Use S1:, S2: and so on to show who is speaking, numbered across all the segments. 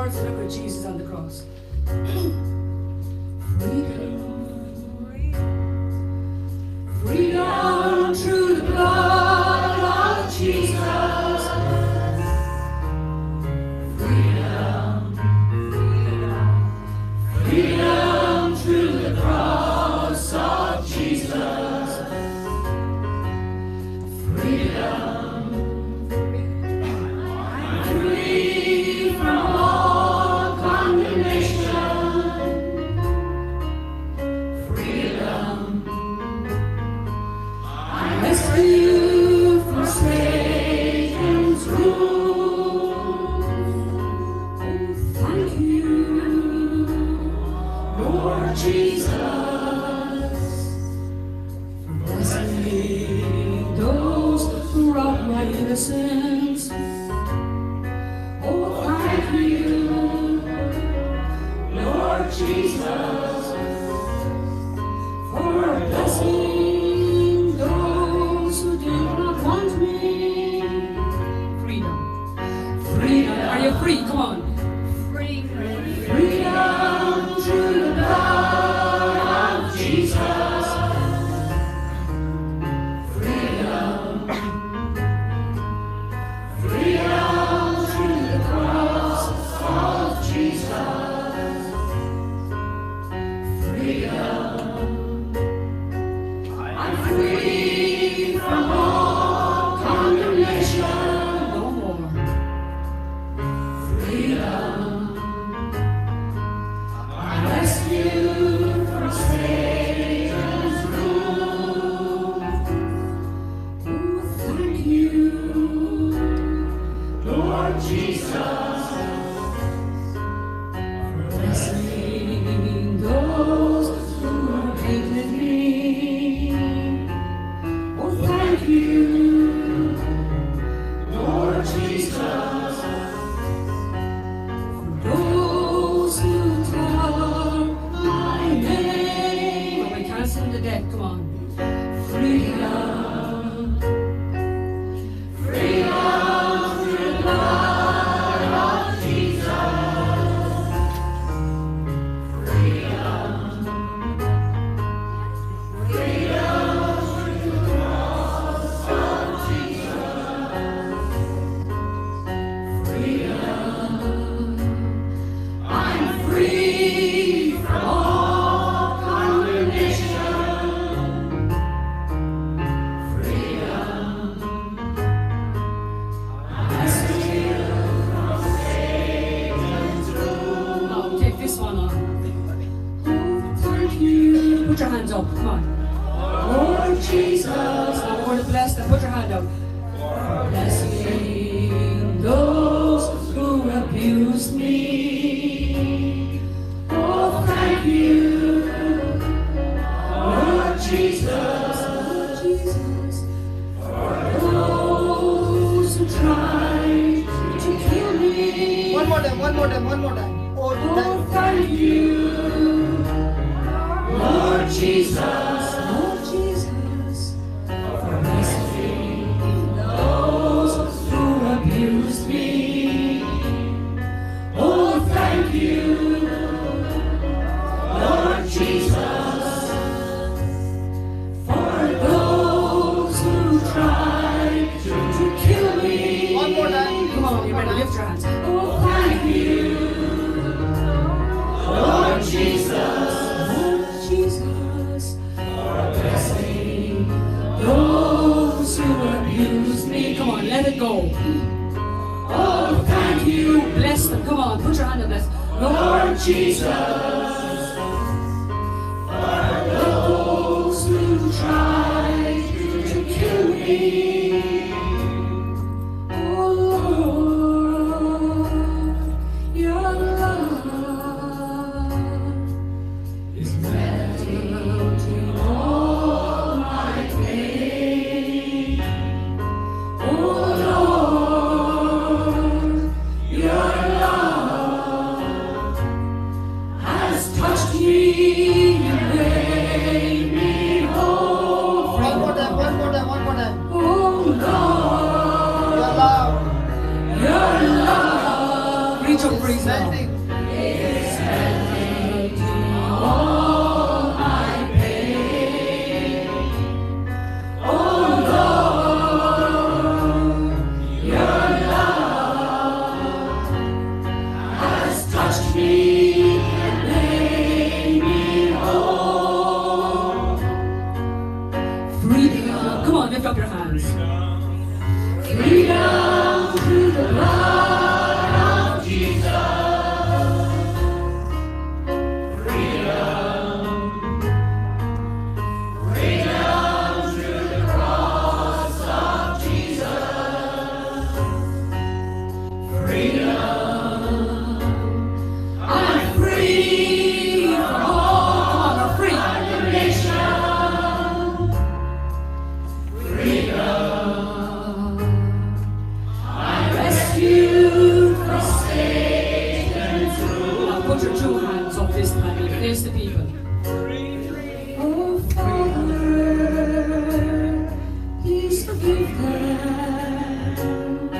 S1: starts to look at Jesus on the cross. Freedom through the blood of Jesus. Freedom through the cross of Jesus. Freedom. I'm free from all condemnation. Freedom. I'm rescued from Satan's rule. Oh, thank you, Lord Jesus, for blessing those who robbed my innocence. Oh, thank you, Lord Jesus, for blessing those who did not want me. Freedom. Freedom. Are you free? Come on. Freedom through the blood of Jesus. Freedom. Freedom through the cross of Jesus. Freedom. I'm free from all condemnation. No more. Freedom. I'm rescued from Satan's rule. Oh, thank you, Lord Jesus, for blessing those who hated me. Oh, thank you, Lord Jesus, for those who tell my name. Oh, we can't sing the dead. Come on. Freedom. Freedom through the blood of Jesus. Freedom. Freedom through the cross of Jesus. Freedom. I'm free from all condemnation. Freedom. I'm rescued from Satan's rule. Now take this one on. Oh, thank you. Put your hands up. Come on. Lord Jesus. Now we're going to bless them. Put your hand up. Blessing those who abused me. Oh, thank you, Lord Jesus, for those who tried to kill me.
S2: One more time. Oh,
S1: thank you, Lord Jesus, for blessing those who abused me. Oh, thank you, Lord Jesus, for those who tried to kill me.
S2: One more time.
S1: Come on, you better lift your hands. Oh, thank you, Lord Jesus, for blessing those who abused me. Come on, let it go. Oh, thank you. Bless them. Come on, put your hand on this. Lord Jesus, for those who tried to kill me. Oh, Lord, your love is melting all my pain. Oh, Lord, your love has touched Praise the Lord.
S2: melting.
S1: All my pain. Oh Lord, your love has touched me and made me whole. Freedom. Come on, lift up your hands. Freedom through the blood of Jesus. Freedom. Freedom through the cross of Jesus. Freedom. I'm free from all. Come on, we're free. Condemnation. Freedom. I'm rescued from Satan's rule. Now put your two hands up this time and face the people. Oh Father, please forgive them.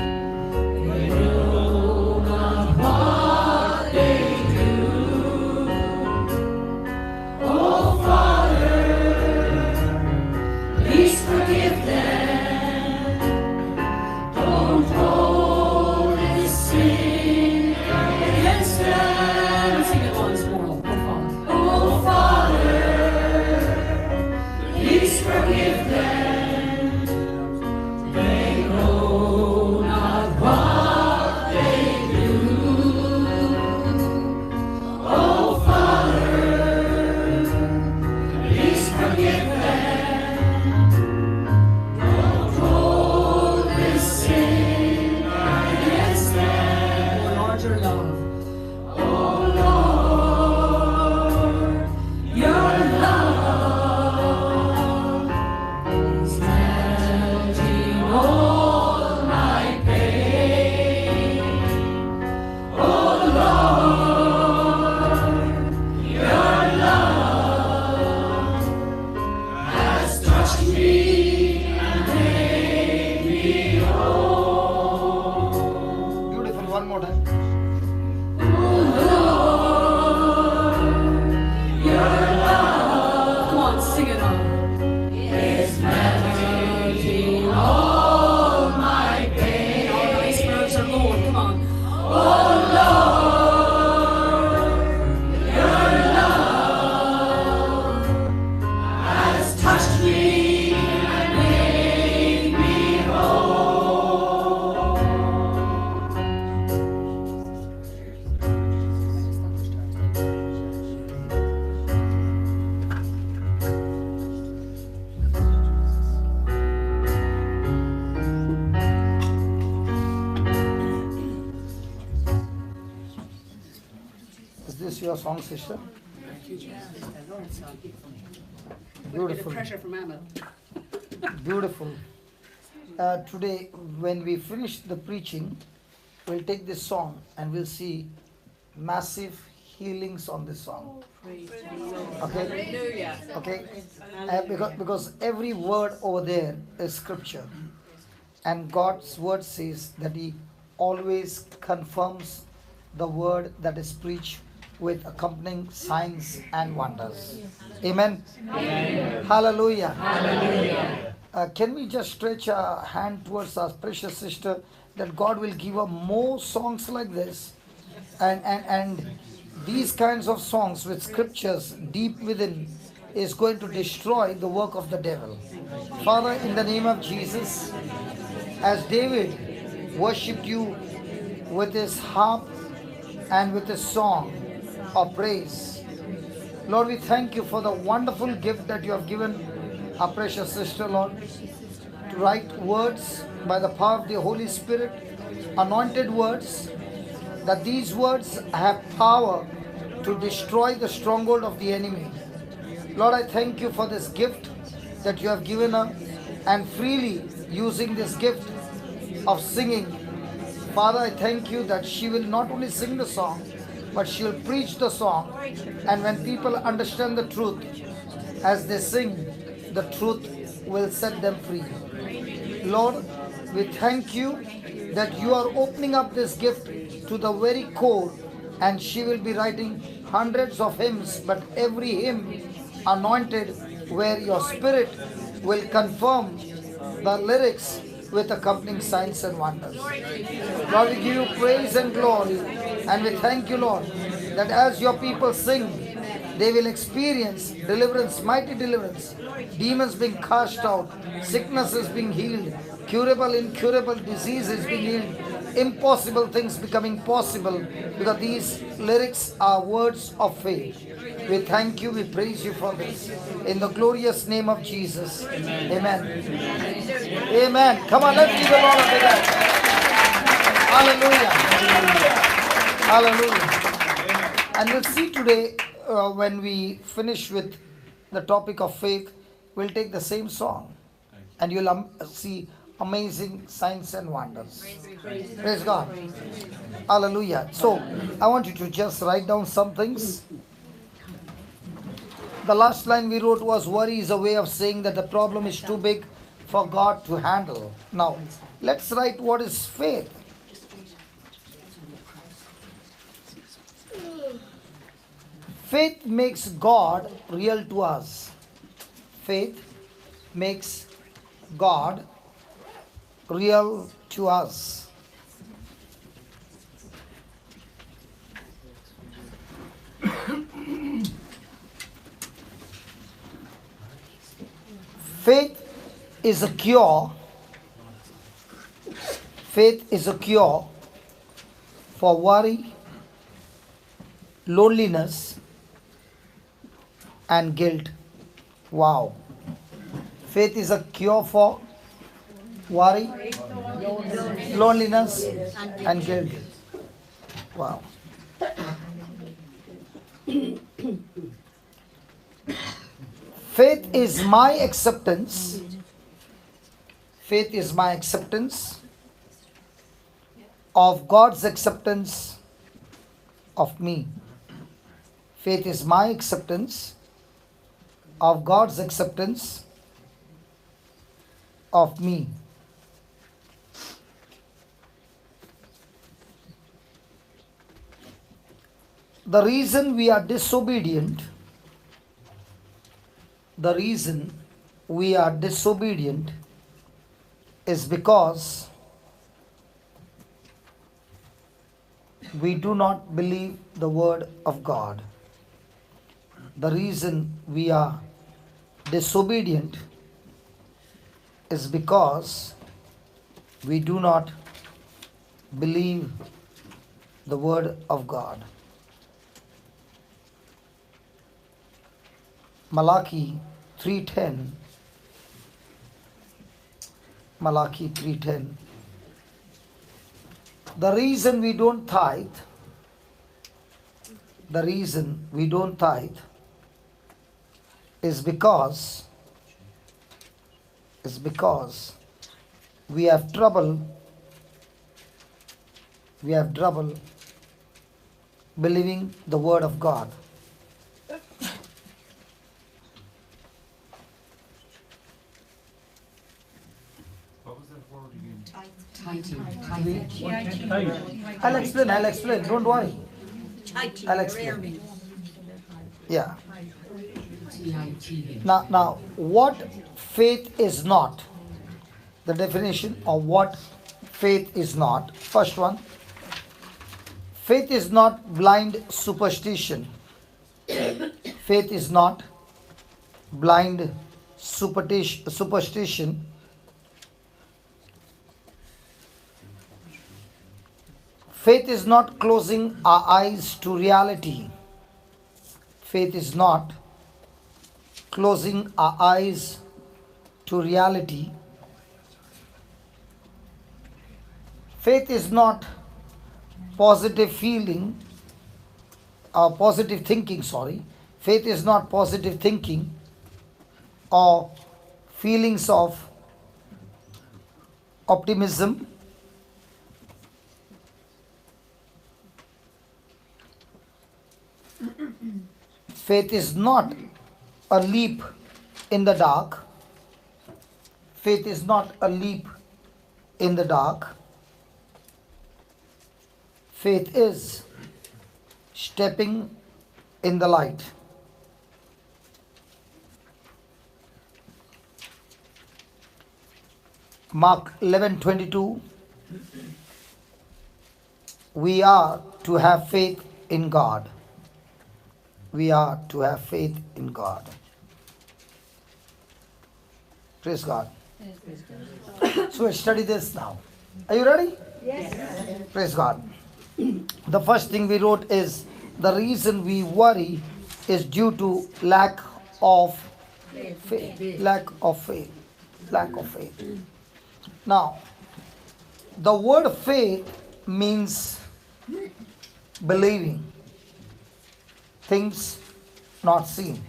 S1: They know not what they do. Oh Father, please forgive them. Don't hold this sin against them. Sing it once more. Oh Father, please forgive them. They know not what they do. Oh Father, please forgive them. Don't hold this sin against them. Oh Lord, your love. Oh Lord, your love is melting all my pain. Oh Lord, your love has touched me and made me whole.
S2: Beautiful. One more time.
S1: Oh Lord, your love. Come on, sing it on. Is melting all my pain. All my spirits are going. Come on. Oh Lord, your love has touched me and made me whole.
S2: Is this your song, sister? Beautiful.
S3: Pressure from Ahmed.
S2: Beautiful. Today, when we finish the preaching, we'll take this song and we'll see massive healings on this song. Okay?
S3: Hallelujah.
S2: Okay? Because every word over there is scripture. And God's word says that He always confirms the word that is preached with accompanying signs and wonders. Amen? Hallelujah. Can we just stretch our hand towards our precious sister that God will give her more songs like this and these kinds of songs with scriptures deep within is going to destroy the work of the devil. Father, in the name of Jesus, as David worshipped you with his harp and with his song of praise, Lord, we thank you for the wonderful gift that you have given our precious sister, Lord, to write words by the power of the Holy Spirit, anointed words, that these words have power to destroy the stronghold of the enemy. Lord, I thank you for this gift that you have given her, and freely using this gift of singing. Father, I thank you that she will not only sing the song, but she will preach the song. And when people understand the truth, as they sing, the truth will set them free. Lord, we thank you that you are opening up this gift to the very core and she will be writing hundreds of hymns, but every hymn anointed where your spirit will confirm the lyrics with accompanying signs and wonders. Lord, we give you praise and glory, and we thank you, Lord, that as your people sing, they will experience deliverance, mighty deliverance, demons being cast out, sicknesses being healed, curable, incurable diseases being healed, impossible things becoming possible, because these lyrics are words of faith. We thank you, we praise you for this. In the glorious name of Jesus. Amen. Amen. Come on, let's give the Lord a big hand. Hallelujah. Hallelujah. And we'll see today when we finish with the topic of faith, we'll take the same song and you'll see amazing signs and wonders. Praise God. Hallelujah. So I want you to just write down some things. The last line we wrote was, worry is a way of saying that the problem is too big for God to handle. Now, let's write what is faith. Faith makes God real to us. Faith makes God real to us. Faith is a cure. Faith is a cure for worry, loneliness, and guilt. Wow. Faith is a cure for worry, loneliness, and guilt. Wow. Faith is my acceptance. Faith is my acceptance of God's acceptance of me. Faith is my acceptance of God's acceptance of me. The reason we are disobedient, is because we do not believe the word of God. The reason we are disobedient is because we do not believe the word of God. Malachi 3:10. Malachi 3:10. The reason we don't tithe is because we have trouble believing the word of God. I'll explain. Don't worry. I'll explain. Yeah. Now, what faith is not? The definition of what faith is not. First one. Faith is not blind superstition. Faith is not blind superstition. Faith is not closing our eyes to reality. Faith is not closing our eyes to reality. Faith is not positive thinking. Faith is not positive thinking or feelings of optimism. Faith is not a leap in the dark. Faith is not a leap in the dark. Faith is stepping in the light. Mark 11:22. We are to have faith in God. We are to have faith in God. Praise God. So let's study this now. Are you ready?
S3: Yes.
S2: Praise God. The first thing we wrote is the reason we worry is due to lack of faith. Lack of faith. Lack of faith. Now, the word faith means believing things not seen.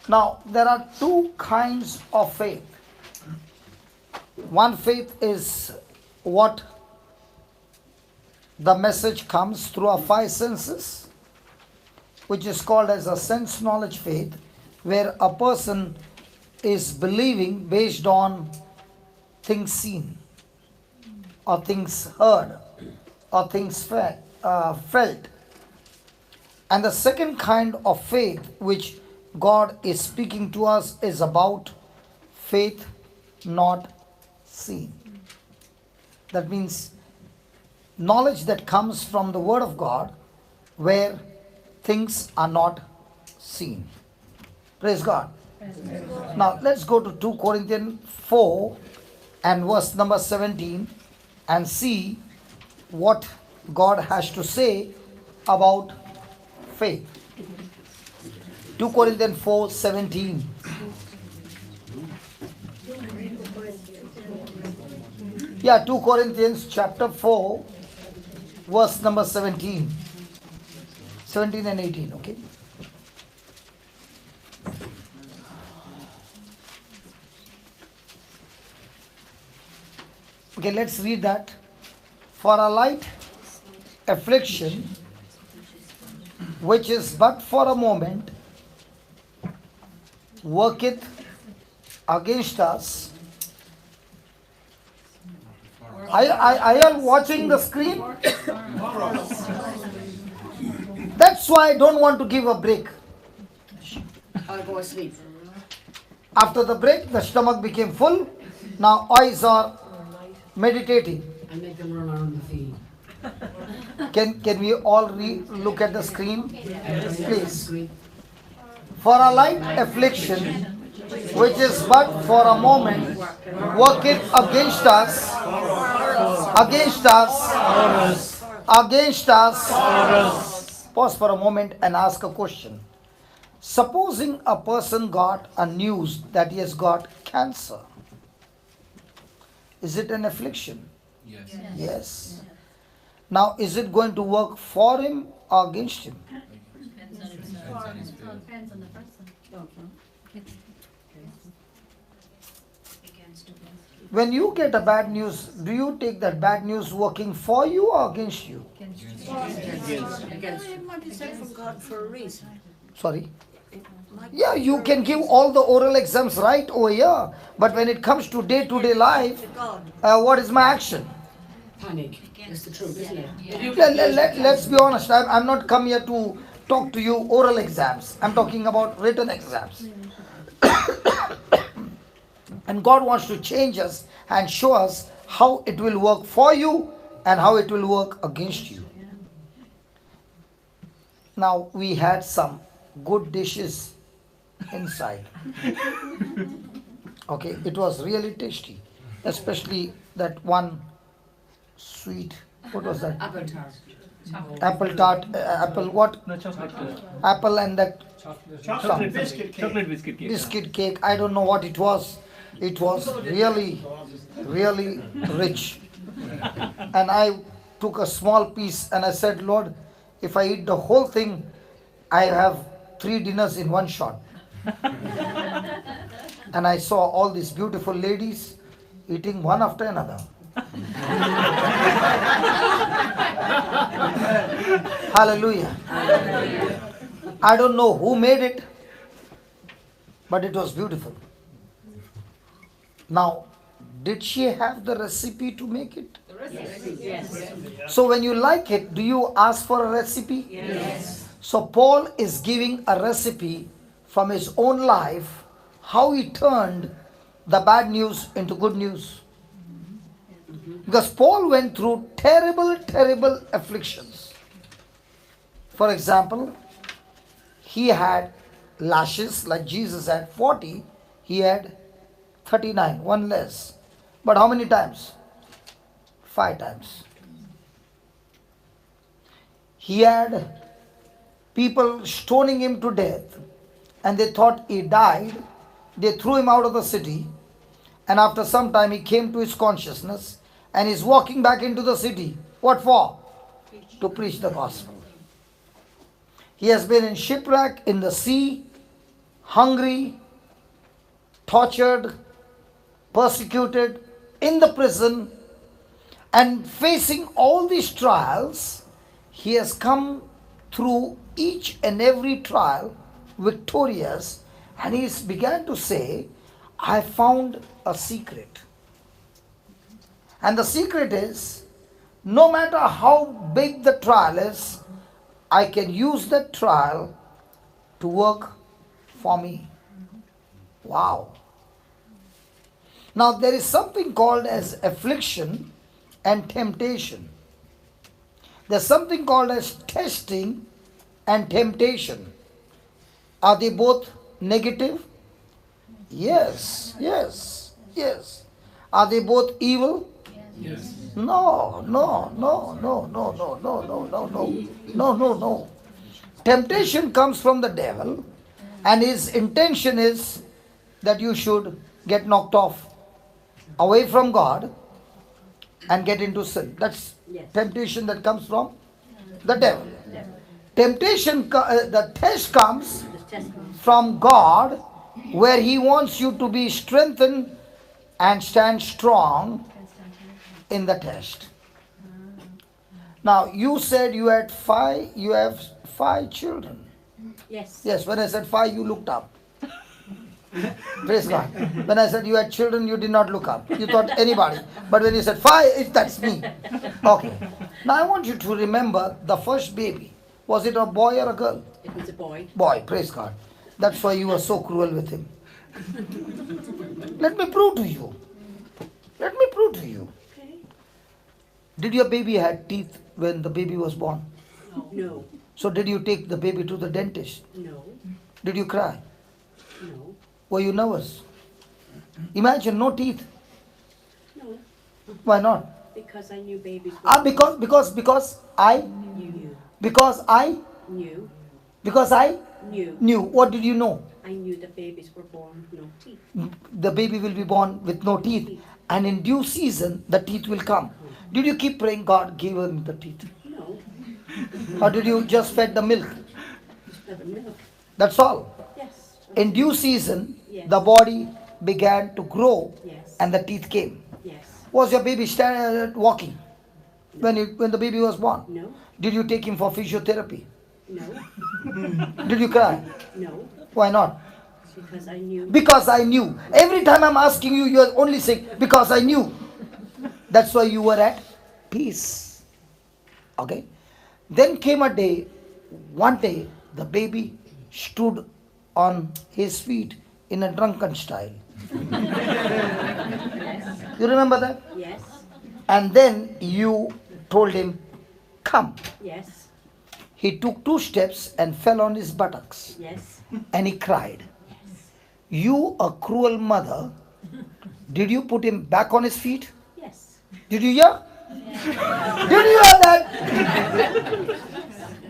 S2: Now, there are two kinds of faith. One faith is what the message comes through our five senses, which is called as a sense knowledge faith, where a person is believing based on things seen, or things heard, or things felt. And the second kind of faith which God is speaking to us is about faith not seen. That means knowledge that comes from the Word of God where things are not seen. Praise God. Now let's go to 2 Corinthians 4 and verse number 17 and see what God has to say about faith. 2 Corinthians 4:17. Yeah, 2 Corinthians chapter 4, verse number 17. 17 and 18, okay? Okay, let's read that. For a light affliction, which is but for a moment, worketh against us. Are you all watching the screen? That's why I don't want to give a break.
S1: I'll go asleep.
S2: After the break, the stomach became full. Now eyes are meditating.
S1: And make them run around the field.
S2: Can we all look at the screen? Please. For a light affliction, which is but for a moment, worketh against us, against us, against us. Pause for a moment and ask a question. Supposing a person got a news that he has got cancer, is it an affliction?
S4: Yes.
S2: Yes. Now, is it going to work for him or against him?
S3: Depends on the person.
S2: When you get a bad news, do you take that bad news working for you or against you?
S1: It might be sent from God for a reason.
S2: Sorry? Yeah, you can give all the oral exams right over here, but when it comes to day-to-day life, what is my action?
S1: Panic. That's the truth, isn't it?
S2: Let's be honest, I'm not come here to talk to you oral exams. I'm talking about written exams. And God wants to change us and show us how it will work for you and how it will work against you. Now we had some good dishes inside. Okay, it was really tasty, especially that one sweet. What was that?
S1: Apple tart.
S2: Apple tart. Apple what?
S5: No, chocolate cake.
S2: Apple and that
S5: Chocolate biscuit cake. Chocolate biscuit cake.
S2: biscuit cake. I don't know what it was. It was really, really rich. And I took a small piece and I said, Lord, if I eat the whole thing, I have 3 dinners in one shot. And I saw all these beautiful ladies eating one after another. Hallelujah. I don't know who made it, but it was beautiful. Now, did she have the recipe to make it?
S1: The
S2: So when you like it, do you ask for a recipe?
S1: Yes.
S2: So Paul is giving a recipe from his own life, how he turned the bad news into good news. Because Paul went through terrible, terrible afflictions. For example, he had lashes like Jesus had 40, he had 39, one less. But how many times? 5 times. He had people stoning him to death, and they thought he died. They threw him out of the city, and after some time he came to his consciousness and is walking back into the city. What for? To preach the gospel. He has been in shipwreck, in the sea, hungry, tortured, persecuted, in the prison, and facing all these trials, he has come through each and every trial victorious, and he began to say, I found a secret. And the secret is, no matter how big the trial is, I can use that trial to work for me. Wow. Now there is something called as affliction and temptation. There's something called as testing and temptation. Are they both negative? Yes, yes, yes. Are they both evil?
S5: Yes.
S2: No, no, no, no, no, no, no, no, no, no, no, no, no. Temptation comes from the devil, and his intention is that you should get knocked off away from God and get into sin. That's temptation that comes from the devil. Temptation, the test comes from God, where he wants you to be strengthened and stand strong in the test. Now you said you have 5 children.
S3: Yes.
S2: Yes, when I said 5, you looked up. Praise God. When I said you had children, you did not look up. You thought anybody. But when you said 5, that's me. Okay. Now I want you to remember the first baby. Was it a boy or a girl?
S3: It was a boy.
S2: Boy, praise God. That's why you were so cruel with him. Let me prove to you. Let me prove to you.
S3: Okay.
S2: Did your baby have teeth when the baby was born?
S3: No.
S2: So did you take the baby to the dentist?
S3: No.
S2: Did you cry?
S3: No.
S2: Were you nervous? Imagine no teeth.
S3: No.
S2: Why not?
S3: Because I knew babies were
S2: Ah, because I
S3: knew.
S2: because I
S3: Knew.
S2: because I
S3: Knew.
S2: knew. What did you know?
S3: I knew that babies were born with no teeth.
S2: The baby will be born with no teeth, and in due season the teeth will come. Did you keep praying, God, give him the teeth?
S3: No.
S2: Or did you just fed the milk?
S3: Never milk.
S2: That's all.
S3: Yes.
S2: In due season,
S3: Yes.
S2: the body began to grow,
S3: Yes.
S2: and the teeth came.
S3: Yes.
S2: Was your baby walking when the baby was born?
S3: No.
S2: Did you take him for physiotherapy?
S3: No.
S2: Did you cry?
S3: No.
S2: Why not?
S3: Because I knew.
S2: Because I knew. Every time I'm asking you, you're only saying, because I knew. That's why you were at peace. Okay? Then came a day, one day, the baby stood on his feet in a drunken style. You remember that?
S3: Yes.
S2: And then you told him, come.
S3: Yes.
S2: He took 2 steps and fell on his buttocks.
S3: Yes.
S2: And he cried. You, a cruel mother, did you put him back on his feet?
S3: Yes.
S2: Did you hear? Did you hear that?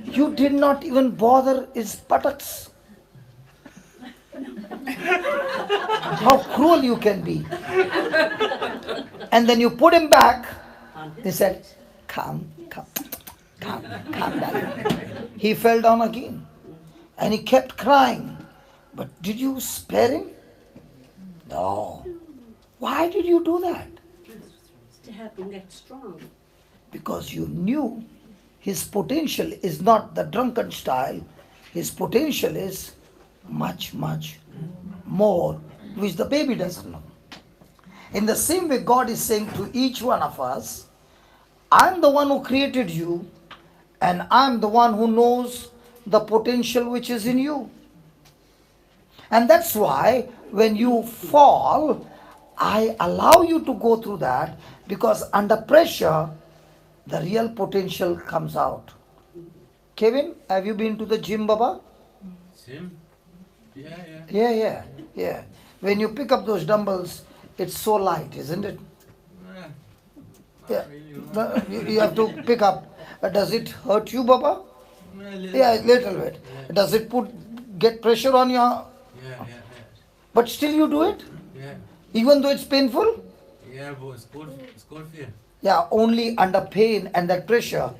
S2: You did not even bother his buttocks. How cruel you can be. And then you put him back. He said, come down. He fell down again. And he kept crying. But did you spare him? No. Why did you do that?
S3: To help him get strong.
S2: Because you knew his potential is not the drunken style. His potential is much, much more, which the baby doesn't know. In the same way, God is saying to each one of us, I'm the one who created you, and I'm the one who knows the potential which is in you. And that's why when you fall, I allow you to go through that, because under pressure, the real potential comes out. Kevin, have you been to the gym, Baba?
S4: Sim? Yeah, yeah.
S2: Yeah. When you pick up those dumbbells, it's so light, isn't it?
S4: Nah,
S2: Yeah.
S4: not really.
S2: You have to pick up. Does it hurt you, Baba? Yeah, a little bit.
S4: Yeah.
S2: Does it get pressure on your?
S4: Yeah.
S2: But still you do it,
S4: Yeah.
S2: even though it's painful.
S4: Yeah, but it's good for you.
S2: Yeah, only under pain and that pressure,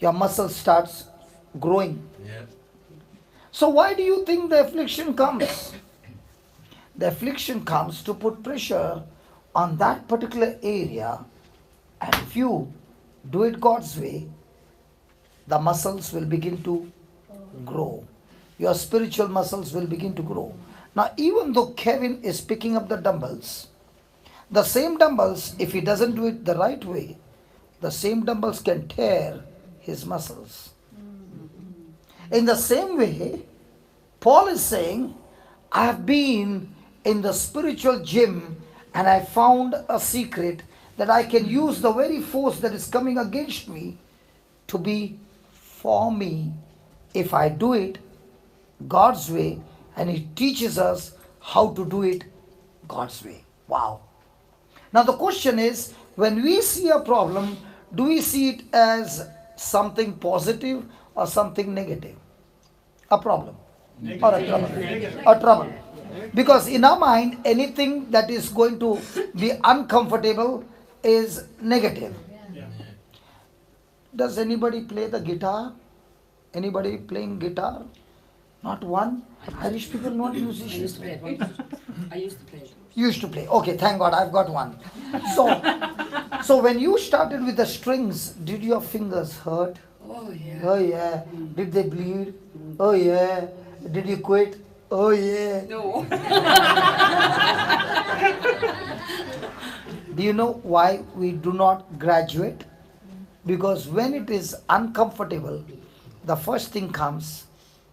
S2: your muscle starts growing.
S4: Yeah.
S2: So why do you think the affliction comes? The affliction comes to put pressure on that particular area, and if you do it God's way, the muscles will begin to grow. Your spiritual muscles will begin to grow. Now, even though Kevin is picking up the dumbbells, the same dumbbells, if he doesn't do it the right way, the same dumbbells can tear his muscles. In the same way, Paul is saying, I have been in the spiritual gym and I found a secret that I can use the very force that is coming against me to be for me if I do it God's way, and he teaches us how to do it God's way. Wow. Now the question is, when we see a problem, do we see it as something positive or something negative? A problem or a trouble? A trouble. Because in our mind, anything that is going to be uncomfortable is negative. Does anybody play the guitar? Anybody playing guitar? Not one. Irish people not
S3: I
S2: musicians.
S3: used to play it once. I used to play it.
S2: You used to play. Okay, thank God, I've got one. So when you started with the strings, did your fingers hurt?
S3: Oh yeah.
S2: Oh yeah. Did they bleed? Oh yeah. Did you quit? Oh yeah.
S3: No.
S2: Do you know why we do not graduate? Because when it is uncomfortable, the first thing comes,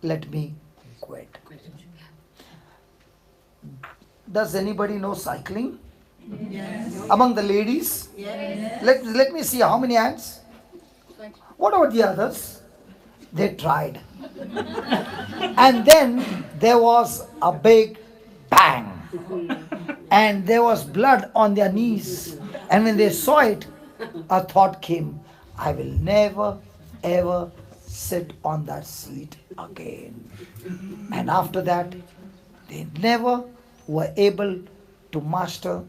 S2: let me quit. Does anybody know cycling? Yes. Among the ladies? Yes. Let me see how many hands. What about the others? They tried. And then there was a big bang. And there was blood on their knees. And when they saw it, a thought came, I will never ever sit on that seat again. And after that, they never were able to master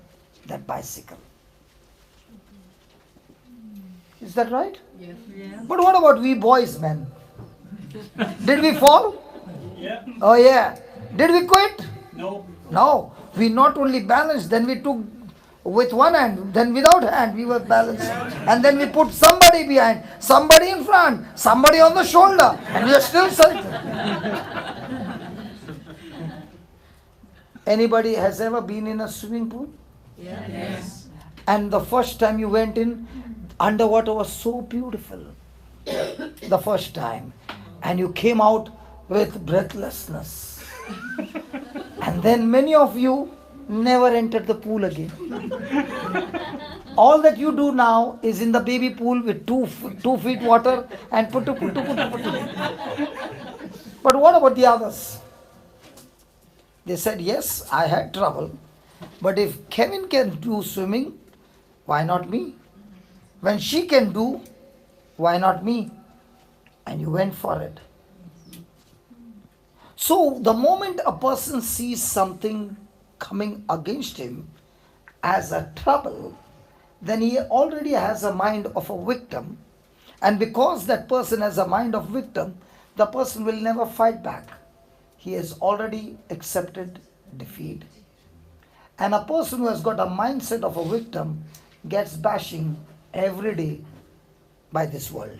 S2: that bicycle. Is that right?
S3: Yeah.
S2: But what about we boys, man? Did we fall?
S5: Yeah.
S2: Oh yeah. Did we quit?
S5: No.
S2: No. We not only balanced, then we took with one hand, then without hand we were balanced. And then we put somebody behind, somebody in front, somebody on the shoulder, and we are still cycling. Anybody has ever been in a swimming pool?
S3: Yes.
S2: And the first time you went in, underwater was so beautiful. The first time. And you came out with breathlessness. And then many of you never entered the pool again. All that you do now is in the baby pool with 2 feet water and put. But what about the others? They said, yes, I had trouble. But if Kevin can do swimming, why not me? When she can do, why not me? And you went for it. So the moment a person sees something coming against him as a trouble, then he already has a mind of a victim. And because that person has a mind of victim, the person will never fight back. He has already accepted defeat. And a person who has got a mindset of a victim gets bashing every day by this world.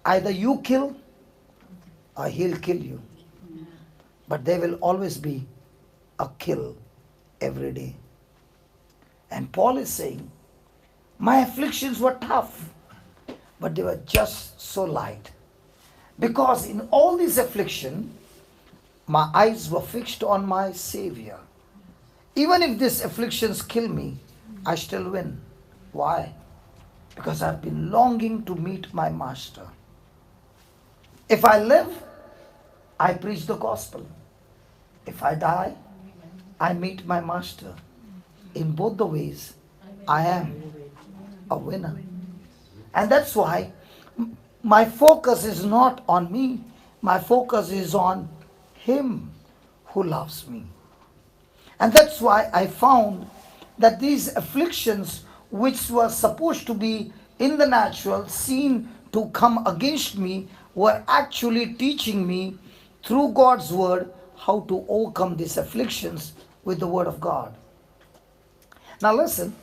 S2: Either you kill or he'll kill you. But there will always be a kill every day. And Paul is saying, My afflictions were tough, but they were just so light. Because in all this affliction, my eyes were fixed on my Savior. Even if these afflictions kill me, I still win. Why? Because I've been longing to meet my Master. If I live, I preach the gospel. If I die, I meet my Master. In both the ways, I am a winner. And that's why my focus is not on me. My focus is on Him who loves me. And that's why I found that these afflictions, which were supposed to be in the natural, seen to come against me, were actually teaching me through God's word how to overcome these afflictions with the word of God. Now listen,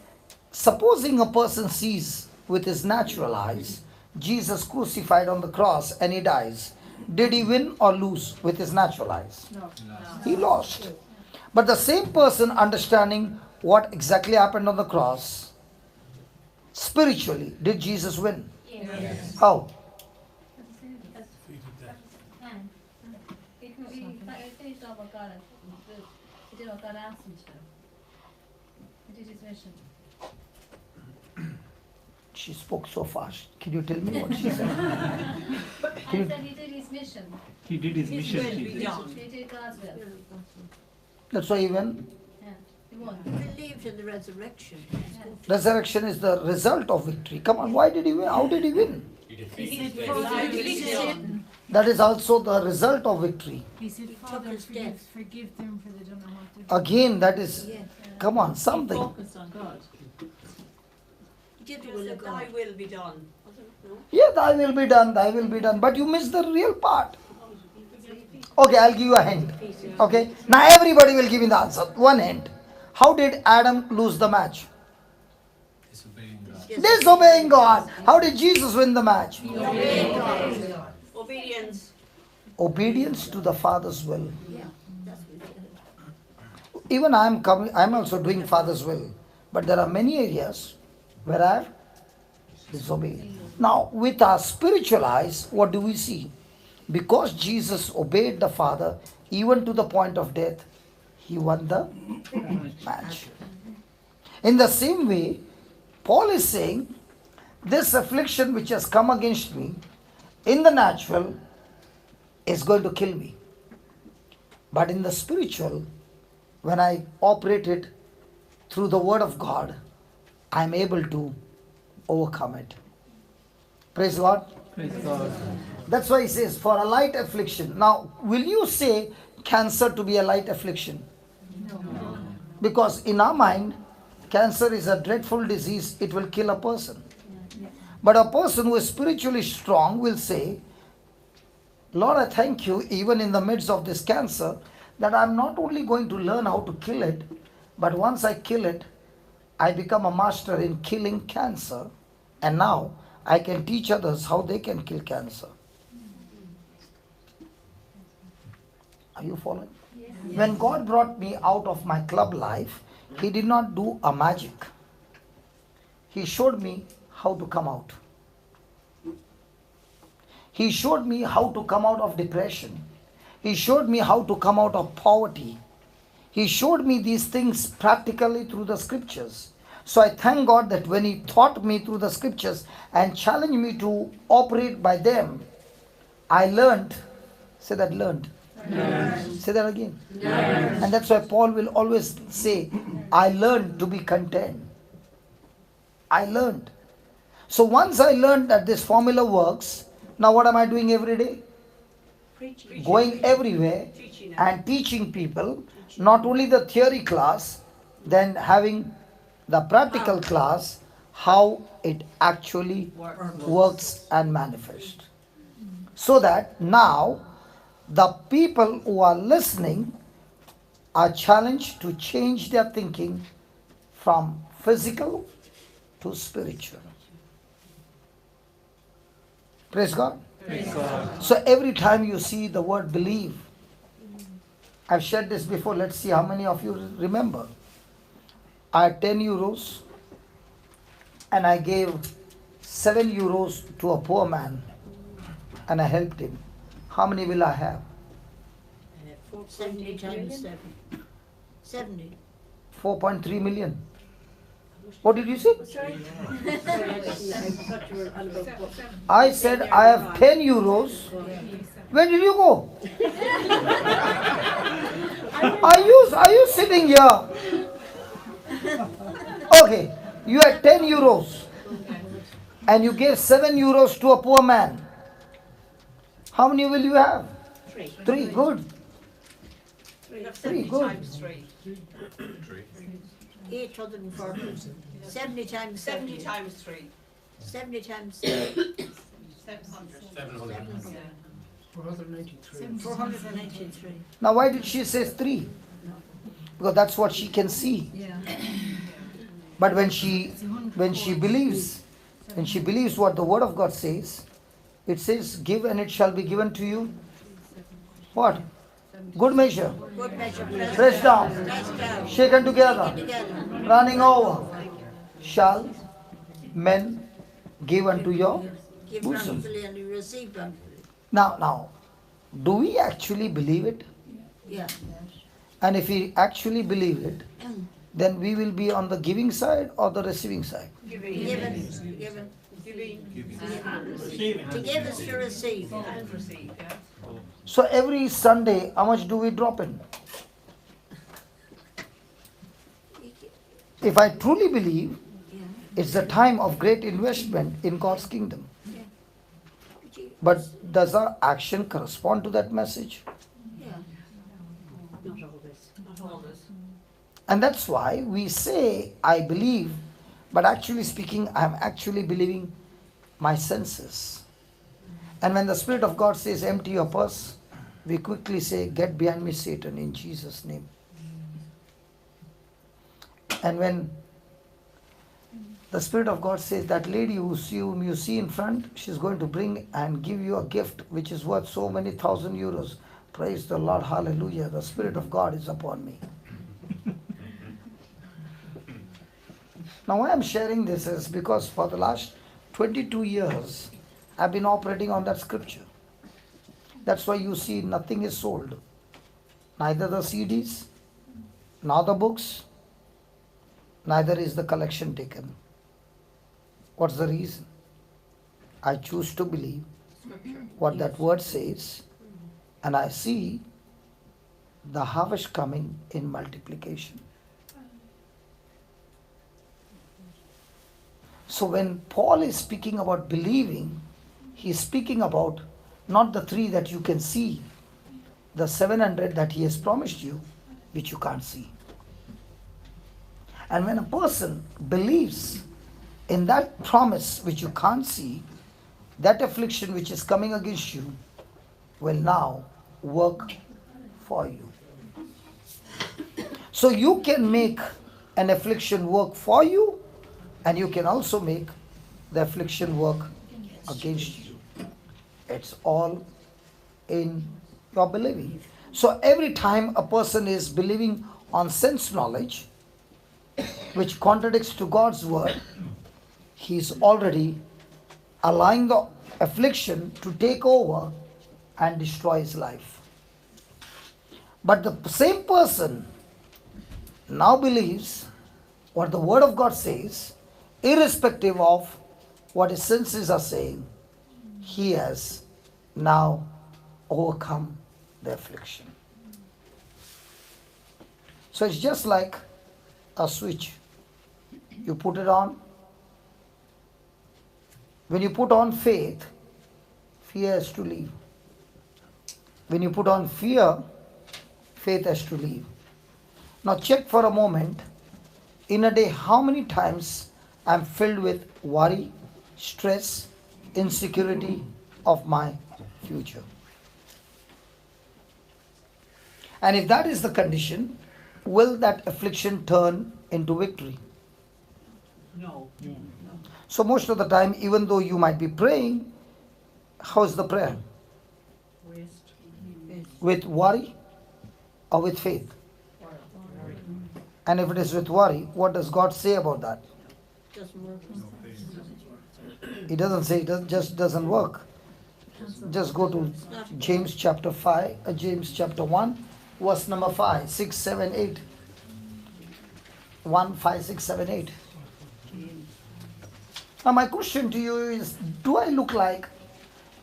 S2: supposing a person sees with his natural eyes Jesus crucified on the cross and he dies, did he win or lose with his natural eyes?
S3: No.
S2: He lost. But the same person understanding what exactly happened on the cross, spiritually, did Jesus win?
S6: Yes.
S2: How? She spoke so fast. Can you tell me what she said?
S6: I said he did his mission.
S5: He did his mission.
S6: He did God's will.
S2: That's why he won.
S6: Yeah. He won.
S3: He believed in the resurrection.
S2: Resurrection is the result of victory. Come on, why did he win? How did he win? That is also the result of victory.
S7: He said, Father,
S3: his death.
S7: forgive them for they don't know what to do.
S2: Again, that is,
S3: Yeah.
S2: come on, something.
S8: Focus on God.
S3: He did the will of God.
S8: Thy will be done. No?
S2: Yeah, thy will be done, thy will be done. But you miss the real part. Okay, I'll give you a hint. Okay, now everybody will give me the answer. One hint. How did Adam lose the match?
S4: Disobeying God.
S2: Disobeying God. How did Jesus win the match?
S8: Obedience.
S2: Obedience to the Father's will.
S3: Yeah, that's what he did.
S2: Even I'm also doing Father's will. But there are many areas where I have disobeyed. Now, with our spiritual eyes, what do we see? Because Jesus obeyed the Father, even to the point of death, he won the match. In the same way, Paul is saying, this affliction which has come against me, in the natural, is going to kill me. But in the spiritual, when I operate it through the Word of God, I am able to overcome it. Praise God.
S5: Praise God.
S2: That's why he says, for a light affliction. Now, will you say cancer to be a light affliction?
S7: No.
S2: Because in our mind, cancer is a dreadful disease, it will kill a person. But a person who is spiritually strong will say, Lord, I thank you, even in the midst of this cancer, that I'm not only going to learn how to kill it, but once I kill it, I become a master in killing cancer. And now I can teach others how they can kill cancer. Are you following?
S6: Yes.
S2: When God brought me out of my club life, He did not do a magic. He showed me how to come out. He showed me how to come out of depression. He showed me how to come out of poverty. He showed me these things practically through the scriptures. So I thank God that when He taught me through the scriptures and challenged me to operate by them, I learned. Say that, learned. Say that again. And that's why Paul will always say, I learned to be content. I learned. So once I learned that this formula works, now what am I doing every day?
S8: Preaching.
S2: Going everywhere
S8: Teaching.
S2: and teaching people, not only the theory class, then having the practical class, how it actually works and manifests. So that now the people who are listening are challenged to change their thinking from physical to spiritual. Praise God.
S5: Praise God.
S2: So every time you see the word believe, I've shared this before, let's see how many of you remember. I had 10 euros and I gave 7 euros to a poor man and I helped him, how many will I have?
S3: 70 times 7. 70.
S2: 4.3 million. What did you say?
S8: Sorry? I thought you were on about what?
S2: I said I have 10 euros. Where did you go? Are you sitting here? Okay, you had 10 euros and you gave 7 euros to a poor man. How many will you have? 3. Good. 3. Good.
S3: 840. 70 times
S8: 70
S3: 70.
S8: times 3.
S3: 70 times 7.
S8: 700.
S3: 493.
S2: Now why did she say 3? Because that's what she can see.
S7: Yeah.
S2: But when she believes what the word of God says, it says, give and it shall be given to you. What? Good measure.
S3: Good measure.
S2: Pressed down.
S3: Pressed down.
S2: Shaken together.
S3: Together.
S2: Running over. Shall men give unto your
S3: Give
S2: bosom.
S3: bountifully and you receive bountifully.
S2: Now, do we actually believe it?
S3: Yeah.
S2: And if we actually believe it, then we will be on the giving side or the receiving side.
S3: Given. Given. To give is to receive.
S8: And receive, yeah.
S2: So every Sunday, how much do we drop in? If I truly believe,
S3: Yeah.
S2: it's a time of great investment in God's kingdom. But does our action correspond to that message?
S3: Yeah.
S8: Not always. Not always.
S2: And that's why we say, I believe, but actually speaking, I'm actually believing my senses. And when the Spirit of God says, empty your purse, we quickly say, get behind me, Satan, in Jesus' name. And when the Spirit of God says, that lady whom you see in front, she's going to bring and give you a gift which is worth so many thousand euros. Praise the Lord, hallelujah. The Spirit of God is upon me. Now why I'm sharing this is because for the last 22 years, I've been operating on that scripture. That's why you see nothing is sold. Neither the CDs, nor the books, neither is the collection taken. What's the reason? I choose to believe what that word says, and I see the harvest coming in multiplication. So when Paul is speaking about believing, he is speaking about not the 3 that you can see, the 700 that he has promised you, which you can't see. And when a person believes in that promise which you can't see, that affliction which is coming against you will now work for you. So you can make an affliction work for you, and you can also make the affliction work against you. It's all in your believing. So every time a person is believing on sense knowledge, which contradicts to God's word, he is already allowing the affliction to take over and destroy his life. But the same person now believes what the word of God says, irrespective of what his senses are saying, he has now overcome the affliction. So it's just like a switch. You put it on. When you put on faith, fear has to leave. When you put on fear, faith has to leave. Now check for a moment, in a day, how many times I'm filled with worry, stress, insecurity of my future. And if that is the condition, will that affliction turn into victory?
S8: No.
S2: So most of the time, even though you might be praying, how is the prayer?
S8: Waste.
S2: With worry or with faith? And if it is with worry, what does God say about that?
S3: Doesn't work.
S2: He doesn't say it just doesn't work. Just go to James chapter 5, James chapter 1, verse number 5, 6, 7, 8. 1, 5, 6, 7, 8. Now my question to you is, do I look like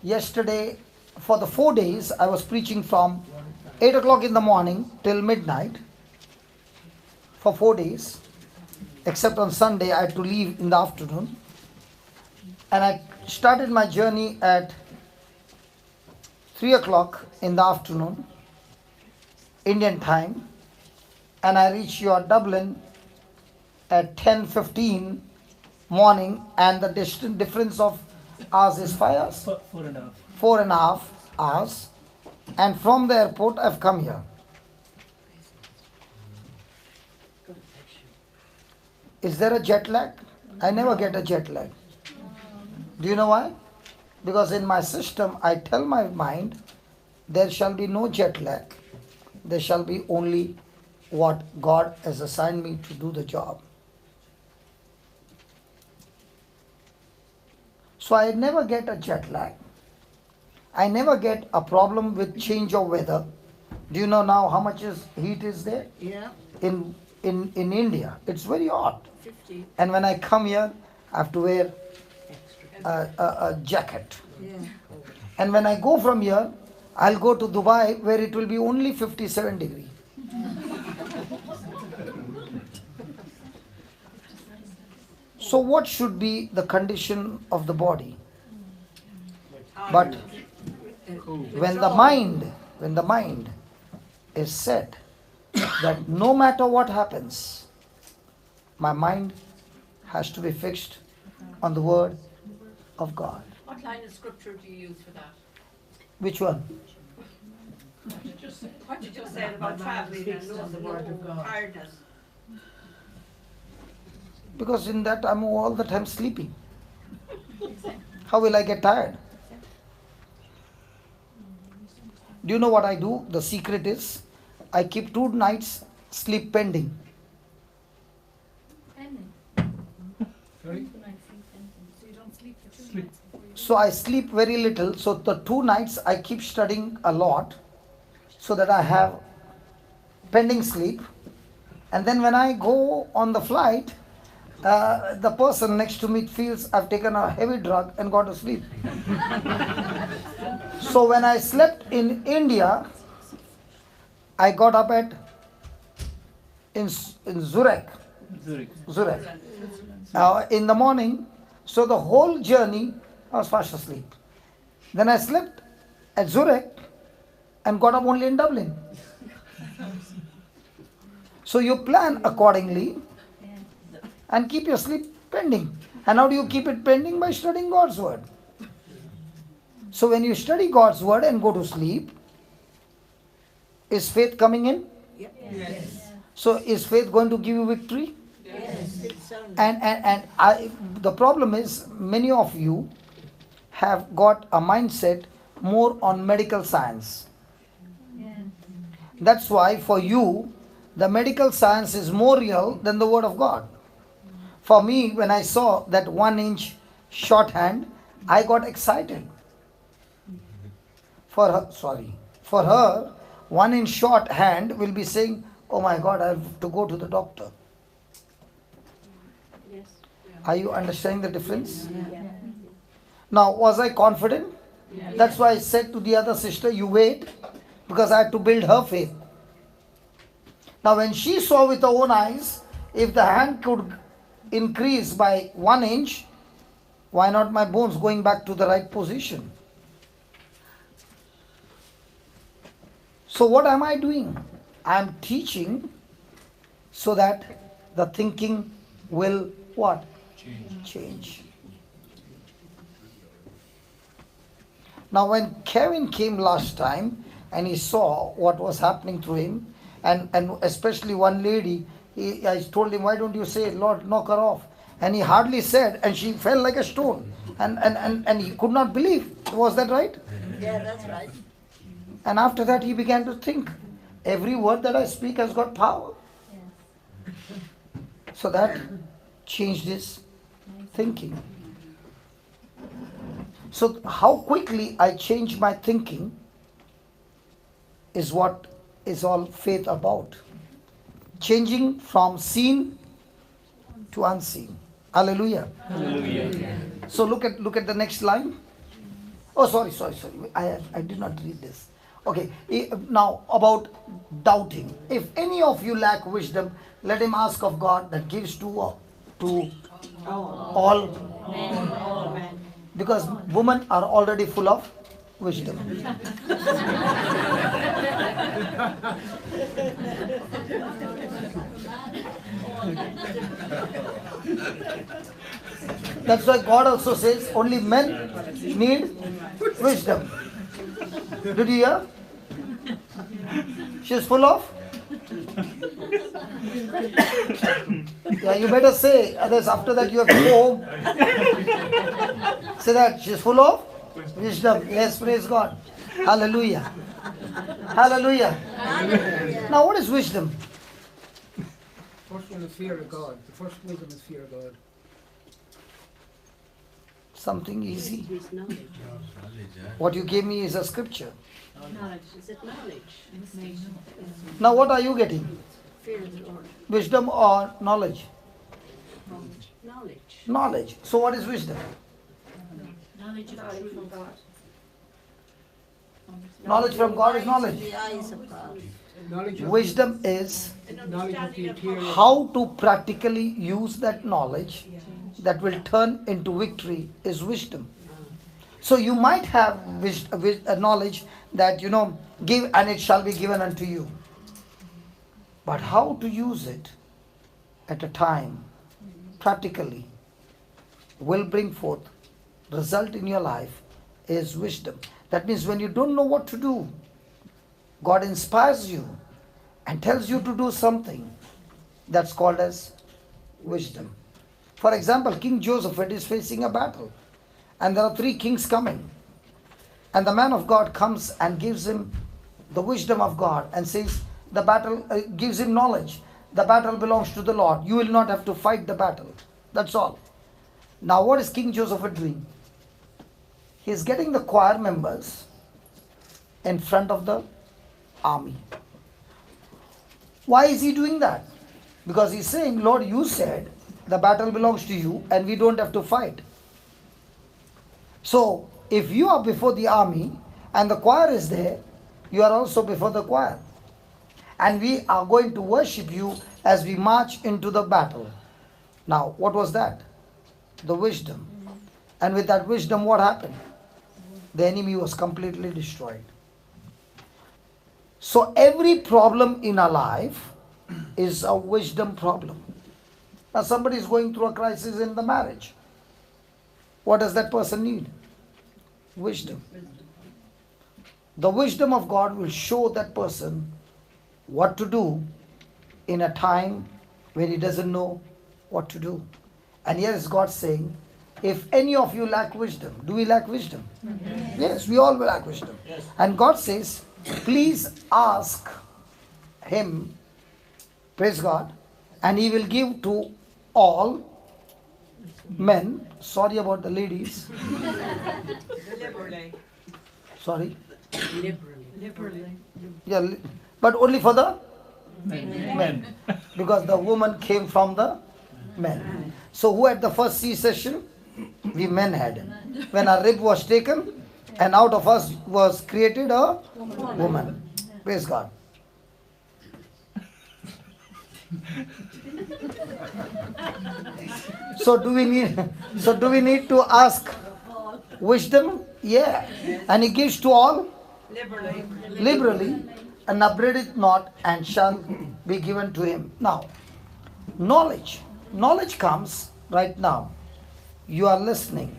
S2: yesterday for the 4 days I was preaching from 8 o'clock in the morning till midnight for 4 days, except on Sunday I had to leave in the afternoon, and I started my journey at 3 o'clock in the afternoon Indian time, and I reached your Dublin at 10:15 morning, and the difference of hours is 5 hours,
S5: 4.5.
S2: 4.5 hours, and from the airport I've come here. Is there a jet lag? I never get a jet lag. Do you know why? Because in my system I tell my mind there shall be no jet lag. There shall be only what God has assigned me to do the job. So I never get a jet lag. I never get a problem with change of weather. Do you know now how much heat is there?
S3: Yeah,
S2: In India, it's very hot.
S3: 50.
S2: And when I come here, I have to wear a jacket.
S3: Yeah.
S2: And when I go from here, I'll go to Dubai where it will be only 57 degrees. So what should be the condition of the body? But when the mind is set that no matter what happens, my mind has to be fixed on the word of God.
S8: What line of scripture do you use for that?
S2: Which one?
S8: What you just said about traveling and losing the word of God. Tiredness.
S2: Because in that I'm all the time sleeping. How will I get tired? Do you know what I do? The secret is I keep 2 nights sleep pending.
S6: Pending.
S4: Sorry?
S7: So you don't sleep for 2 nights before you
S2: So I sleep very little. So the 2 nights I keep studying a lot so that I have pending sleep. And then when I go on the flight, the person next to me feels I've taken a heavy drug and got to sleep. So when I slept in India, I got up in Zurich in the morning. So the whole journey I was fast asleep. Then I slept at Zurich and got up only in Dublin. So you plan accordingly and keep your sleep pending. And how do you keep it pending? By studying God's word. So when you study God's word and go to sleep, is faith coming in?
S3: Yes.
S2: So is faith going to give you victory?
S3: Yes. It sounds.
S2: And the problem is many of you have got a mindset more on medical science.
S6: Yeah.
S2: That's why for you, the medical science is more real than the word of God. For me, when I saw that 1-inch shorthand, I got excited. For her, 1-inch shorthand will be saying, oh my God, I have to go to the doctor.
S8: Yes.
S2: Are you understanding the difference?
S8: Yeah.
S2: Now, was I confident? That's why I said to the other sister, you wait, because I had to build her faith. Now, when she saw with her own eyes, if the hand could increase by 1 inch, why not my bones going back to the right position? So what am I doing? I am teaching so that the thinking will what? Change. Now when Kevin came last time and he saw what was happening to him, and especially one lady, I told him, why don't you say, Lord, knock her off? And he hardly said, and she fell like a stone. And he could not believe. Was that right?
S3: Yeah, that's right.
S2: And after that he began to think, every word that I speak has got power.
S6: Yes.
S2: So that changed his thinking. So how quickly I change my thinking is what is all faith about. Changing from seen to unseen. Hallelujah.
S5: Hallelujah.
S2: So look at the next line. Oh, sorry. I did not read this. Okay. Now about doubting. If any of you lack wisdom, let him ask of God that gives to all
S3: Amen.
S2: because women are already full of wisdom. That's why God also says only men need wisdom. Did you hear? She's full of. Yeah, you better say, others after that you have to go home. Say that she's full of wisdom. Yes, praise God. Hallelujah. Hallelujah. Now what is wisdom?
S4: First one is fear of God. The first wisdom is fear of God.
S2: Something easy.
S8: Is knowledge.
S2: What you gave me is a scripture.
S8: Knowledge. Is it knowledge?
S2: Now what are you getting?
S8: Fear of the Lord.
S2: Wisdom or knowledge?
S8: Knowledge.
S2: Knowledge. So what is wisdom?
S6: Knowledge from God.
S2: Knowledge from God is knowledge.
S3: The eyes of God.
S4: Knowledge of,
S2: Wisdom is
S4: knowledge of the interior.
S2: how to practically use that knowledge that will turn into victory is wisdom. So you might have a knowledge that give and it shall be given unto you. But how to use it at a time practically will bring forth result in your life is wisdom. That means when you don't know what to do, God inspires you and tells you to do something. That's called as wisdom. For example, King Joseph is facing a battle and there are 3 kings coming. And the man of God comes and gives him the wisdom of God and says the battle, gives him knowledge. The battle belongs to the Lord. You will not have to fight the battle. That's all. Now what is King Joseph doing? He is getting the choir members in front of the army. Why is he doing that? Because he's saying, Lord, you said the battle belongs to you and we don't have to fight. So if you are before the army and the choir is there, you are also before the choir. And we are going to worship you as we march into the battle. Now, what was that? The wisdom. And with that wisdom, what happened? The enemy was completely destroyed. So every problem in our life is a wisdom problem. Now somebody is going through a crisis in the marriage. What does that person need? Wisdom. The wisdom of God will show that person what to do in a time when he doesn't know what to do. And here is God saying, if any of you lack wisdom, do we lack wisdom? Yes, we all will lack wisdom. And God says, please ask him, praise God, and he will give to all men. Sorry about the ladies.
S3: Liberally.
S2: Sorry.
S8: Liberally.
S2: Yeah, but only for the
S5: Men.
S2: because the woman came from the men. So who had the first C-section? We men had. When a rib was taken and out of us was created a woman. Praise God. So do we need to ask wisdom? Yeah. And he gives to all liberally, and upbraideth not, and shall be given to him. Now, knowledge. Knowledge comes right now. You are listening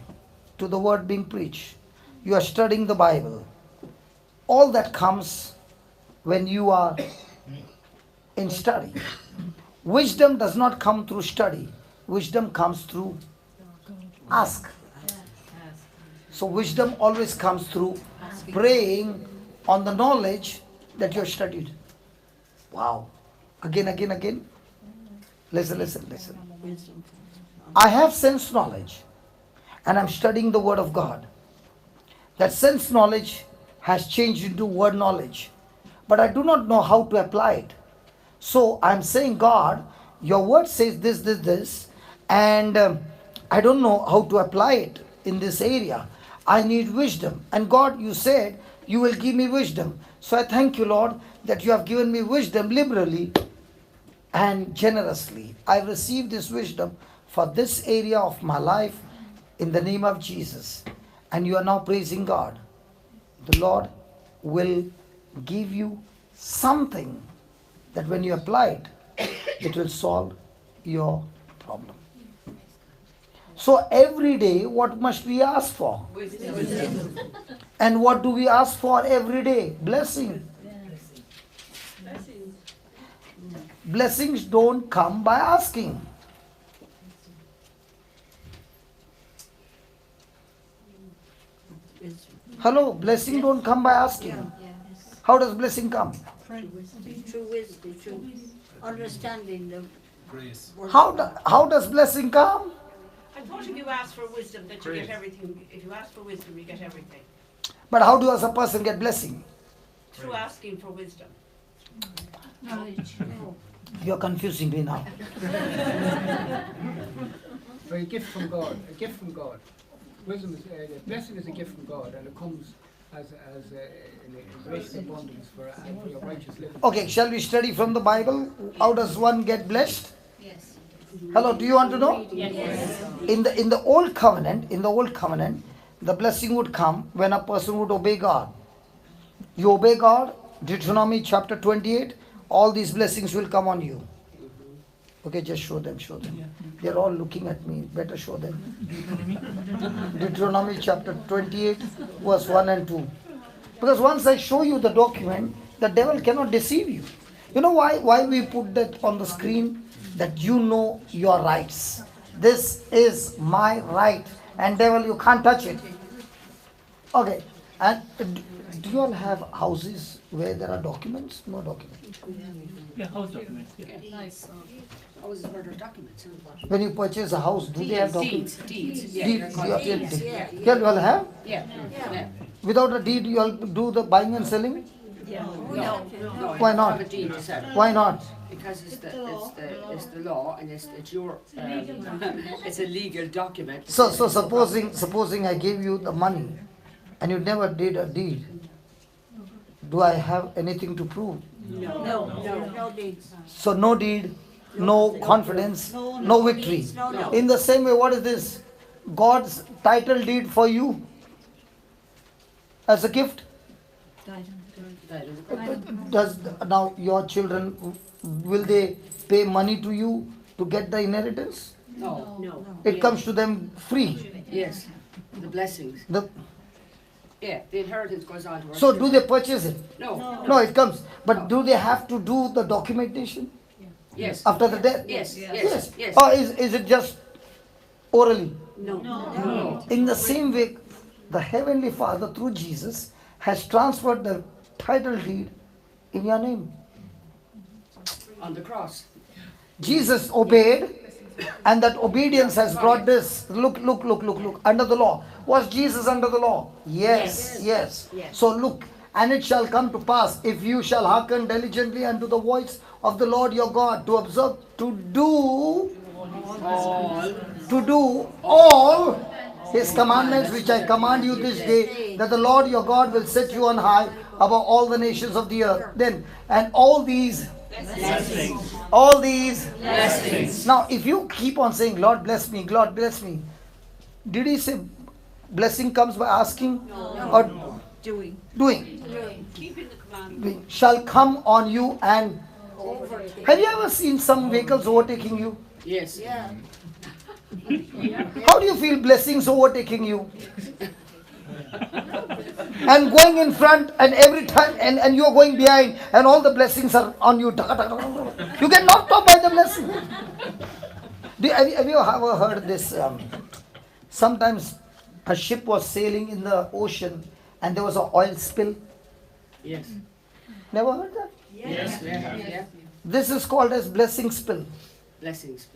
S2: to the word being preached. You are studying the Bible. All that comes when you are in study. Wisdom does not come through study. Wisdom comes through ask. So wisdom always comes through praying on the knowledge that you have studied. Wow. Again. Listen.
S8: Wisdom.
S2: I have sense knowledge and I'm studying the Word of God. That sense knowledge has changed into word knowledge, but I do not know how to apply it. So I'm saying, God, your word says this, and I don't know how to apply it in this area. I need wisdom. And God, you said you will give me wisdom. So I thank you, Lord, that you have given me wisdom liberally and generously. I received this wisdom for this area of my life in the name of Jesus. And you are now praising God. The Lord will give you something that when you apply it, it will solve your problem. So every day, what must we ask for?
S3: Wisdom.
S2: And what do we ask for every day? Blessing.
S3: Blessings.
S2: Blessings don't come by asking. Hello, blessing don't come by asking. How does blessing come?
S8: Through wisdom, through understanding the
S5: Grace.
S2: How does blessing come?
S3: I thought if you ask for wisdom that you get everything. If you ask for wisdom, you get everything.
S2: But how does a person get blessing?
S3: Through asking for wisdom.
S6: Knowledge.
S2: You're confusing me now.
S4: Or a gift from God. A gift from God. Wisdom is blessing is a gift from God, and it comes as in grace and abundance for your righteous living.
S2: Okay, shall we study from the Bible? How does one get blessed?
S6: Yes.
S2: Hello, do you want to know?
S6: Yes.
S2: In the old covenant, the blessing would come when a person would obey God. You obey God, Deuteronomy chapter 28, all these blessings will come on you. Okay, just show them. They're all looking at me. Better show them. Deuteronomy chapter 28, verse 1 and 2. Because once I show you the document, the devil cannot deceive you. You know why we put that on the screen? That you know your rights. This is my right. And devil, you can't touch it. Okay. And do you all have houses where there are documents? No documents.
S5: Yeah, house documents. Yeah.
S6: Nice.
S8: houses where there's documents.
S2: When you purchase a house, do they have documents?
S8: Deeds.
S2: Deed, you have to-
S8: Yeah.
S2: Yeah, you all have?
S8: Yeah.
S2: Without a deed, you all do the buying and selling?
S8: No.
S2: Why not?
S8: Have a deed to sell.
S2: Why not?
S8: Because it's the law and it's your it's a legal document.
S2: So supposing I gave you the money and you never did a deed, do I have anything to prove?
S8: No deeds.
S2: So no deed, no confidence, no victory. In the same way, what is this? God's title deed for you as a gift? Does now your children, will they pay money to you to get the inheritance?
S8: No.
S2: It comes to them free.
S8: Yes. The blessings.
S2: The
S8: The inheritance goes on to us.
S2: So do they purchase it?
S8: No.
S2: No, it comes. But do they have to do the documentation
S8: Yes.
S2: after the death?
S8: Yes.
S2: Or is it just orally?
S8: No.
S2: In the same way, the Heavenly Father through Jesus has transferred the title deed in your name.
S8: On the cross.
S2: Jesus obeyed, and that obedience has brought this. Look. Under the law. Was Jesus under the law? Yes. So look, and it shall come to pass, if you shall hearken diligently unto the voice of the Lord your God, to observe, to do all his commandments which I command you this day, that the Lord your God will set you on high above all the nations of the earth. Then, and all these blessings. Now, if you keep on saying, Lord bless me, Lord bless me, did he say blessing comes by asking or doing?
S3: Keeping the commandment.
S2: Shall come on you. And have you ever seen some vehicles overtaking you?
S8: Yes.
S2: How do you feel blessings overtaking you? And going in front, and every time, and you are going behind, and all the blessings are on you. You get knocked off by the blessing. Have you ever heard this? Sometimes a ship was sailing in the ocean and there was an oil spill.
S8: Yes.
S2: Never heard that?
S8: Yes. Yeah.
S2: This is called as blessing spill.
S8: Blessings.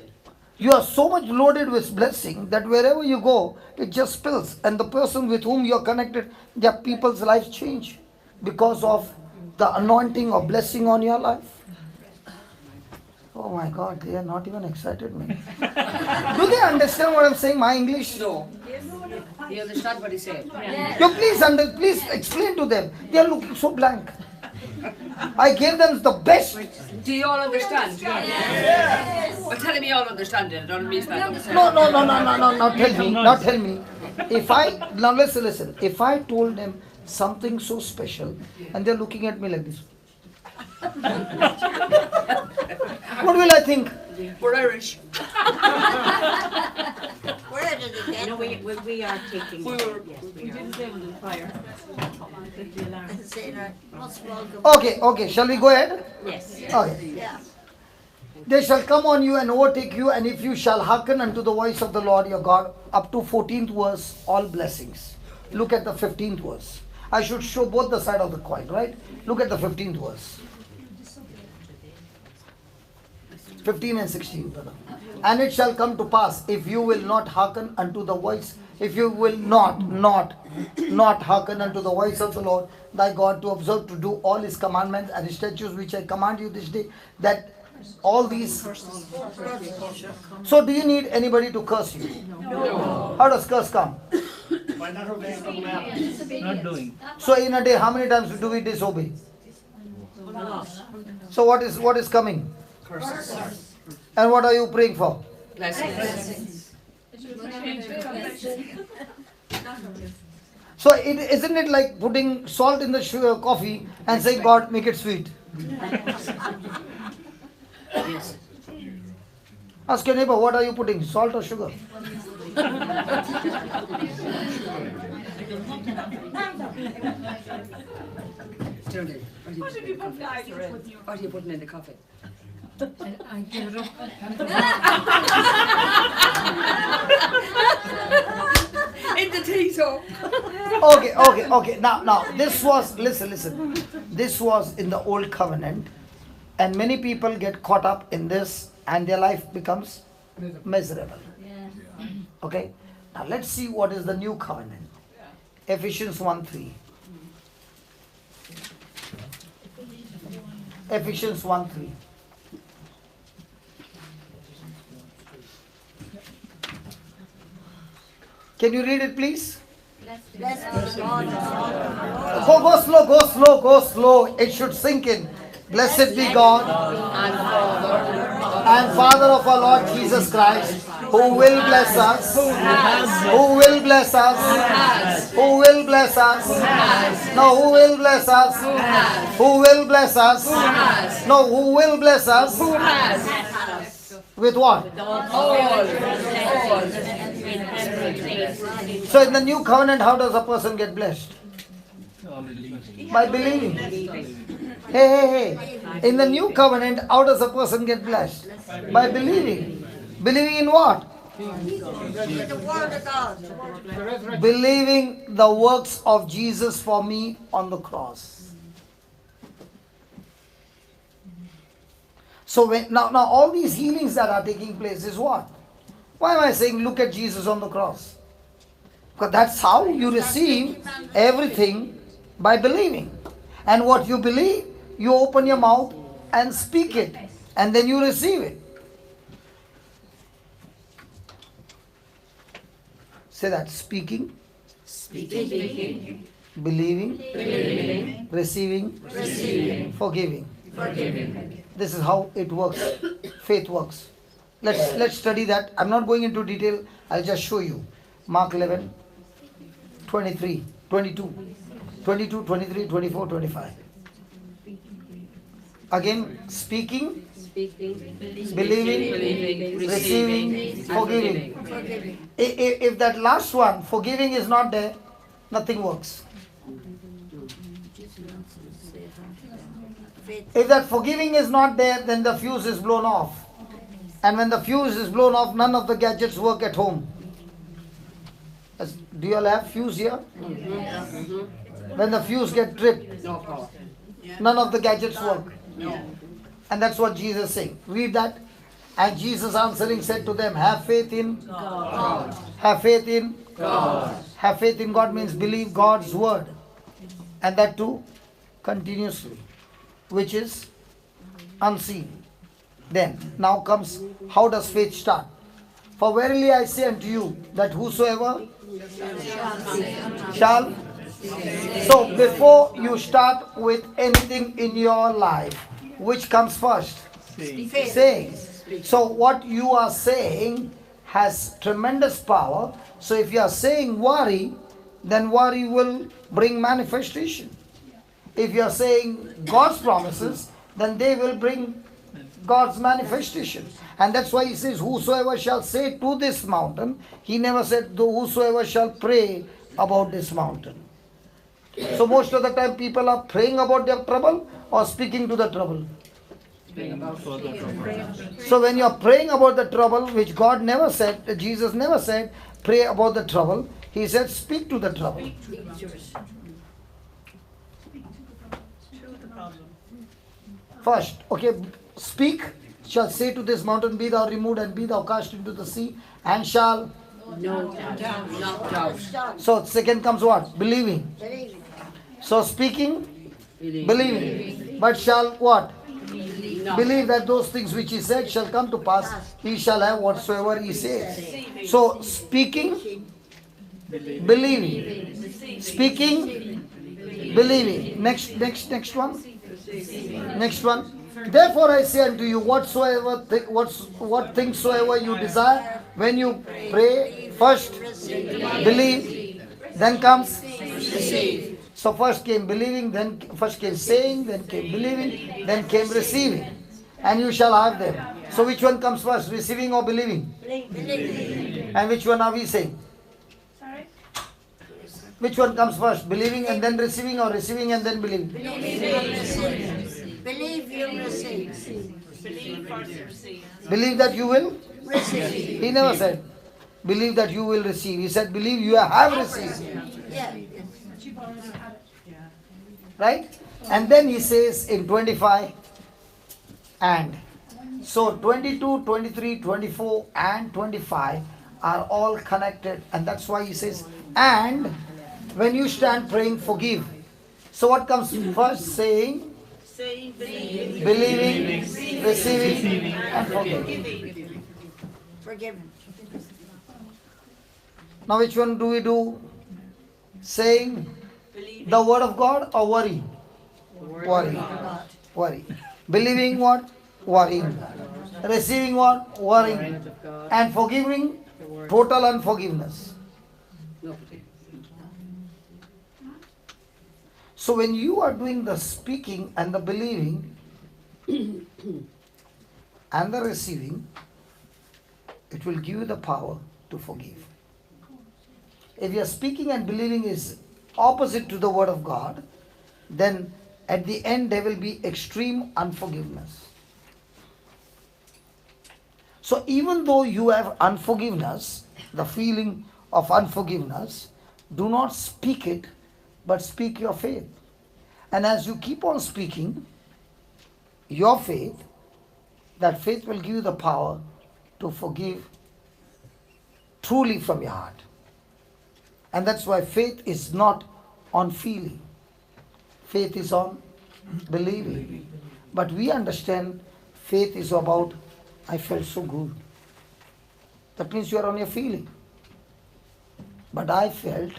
S2: You are so much loaded with blessing that wherever you go, it just spills. And the person with whom you are connected, their people's lives change because of the anointing or blessing on your life. Oh my God, they are not even excited, man. Do they understand what I'm saying? My English?
S8: No. You understand what he said?
S2: You please explain to them. They are looking so blank. I gave them the best.
S8: Do you all understand? Yes. Well, tell me you all understand it. Don't mean that.
S2: No. Now tell me. Now listen. If I told them something so special and they're looking at me like this, what will I think?
S8: We're Irish.
S3: No, we are taking.
S8: We were.
S3: Yes, we are.
S6: Fire.
S2: Okay. Shall we go ahead?
S3: Yes.
S2: Okay. They shall come on you and overtake you, and if you shall hearken unto the voice of the Lord your God, up to 14th verse, all blessings. Look at the 15th verse. I should show both the side of the coin, right? Look at the 15th verse. 15 and 16, brother. And it shall come to pass, if you will not hearken unto the voice, if you will not hearken unto the voice of the Lord thy God, to observe to do all his commandments and his statutes which I command you this day, that all these. So do you need anybody to curse you? No. How does curse come?
S5: Not doing.
S2: So in a day, how many times do we disobey? So what is coming?
S8: Curses.
S2: And what are you praying for?
S8: Blessings.
S2: So isn't it like putting salt in the coffee and saying, God, make it sweet?
S8: Yes.
S2: Ask your neighbor, what are you putting, salt or sugar?
S8: Sterling, what are you putting in the coffee?
S6: I give it up.
S8: In the tea, so.
S2: Okay. Now, this was, listen. This was in the old covenant, and many people get caught up in this, and their life becomes miserable. Okay? Now, let's see what is the new covenant. Ephesians 1:3. Ephesians 1:3. Can you read it, please? Go slow. It should sink in. Blessed be God and Father of our Lord Jesus Christ, who will bless us. Who will bless us? Who will bless us? No, who will bless us? Who will bless us? No, who will bless us? With what? So in the new covenant, how does a person get blessed? By believing. Hey. In the new covenant, how does a person get blessed? By believing. Believing in what?
S9: The word of God.
S2: Believing the works of Jesus for me on the cross. So now all these healings that are taking place is what? Why am I saying look at Jesus on the cross? Because that's how you receive everything, by believing. And what you believe, you open your mouth and speak it, and then you receive it. Say that. Speaking, believing, receiving, forgiving. This is how it works. Faith works. Let's study that. I'm not going into detail. I'll just show you. Mark 11, 23, 22, 23, 24, 25. Again, speaking, believing, receiving, forgiving. If that last one, forgiving, is not there, nothing works. If that forgiving is not there, then the fuse is blown off. And when the fuse is blown off, none of the gadgets work at home. Do you all have fuse here? When the fuse gets tripped, none of the gadgets work. And that's what Jesus is saying. Read that. And Jesus answering said to them, have faith in God. Have faith in God. Have faith in God means believe God's word. And that too continuously, which is unseen. Then, now comes, how does faith start? For verily I say unto you, that whosoever shall. So, before you start with anything in your life, which comes first? Saying. So, what you are saying has tremendous power. So, if you are saying worry, then worry will bring manifestation. If you are saying God's promises, then they will bring God's manifestation. And that's why he says, whosoever shall say to this mountain. He never said, whosoever shall pray about this mountain. So most of the time people are praying about their trouble or speaking to the trouble. So when you are praying about the trouble, which God never said, Jesus never said, pray about the trouble. He said, speak to the trouble. First, okay, speak, shall say to this mountain, be thou removed and be thou cast into the sea, and shall
S8: No doubt.
S2: So second comes what? Believing. So speaking, believing. But shall what? Believe that those things which he said shall come to pass. He shall have whatsoever he says. So speaking, believing. Speaking, believing. Next one. Next one. Therefore I say unto you, what things soever you desire, when you pray, first believe, then comes receive. So first came believing, then first came saying, then came believing, then came receiving. And you shall have them. So which one comes first, receiving or believing? Believing. And which one are we saying?
S7: Sorry?
S2: Which one comes first, believing and then receiving, or receiving and then believing?
S9: Believe you receive.
S3: Believe first, receive.
S2: Believe that you will
S9: Receive.
S2: He never said, believe that you will receive. He said, believe you have received.
S9: Yeah.
S2: Right? And then he says in 25, and. So 22, 23, 24 and 25 are all connected. And that's why he says, and when you stand praying, forgive. So what comes first? Saying, believing, receiving, and forgiving.
S9: Forgiven.
S2: Now which one do we do? Saying the word of God or worry? Worry. Worry. Believing what? Worrying. Receiving what? Worrying. And forgiving? Total unforgiveness. So when you are doing the speaking and the believing and the receiving, it will give you the power to forgive. If your speaking and believing is opposite to the word of God, then at the end there will be extreme unforgiveness. So even though you have unforgiveness, the feeling of unforgiveness, do not speak it, but speak your faith. And as you keep on speaking your faith, that faith will give you the power to forgive truly from your heart. And that's why faith is not on feeling. Faith is on believing. But we understand faith is about, I felt so good. That means you are on your feeling. But I felt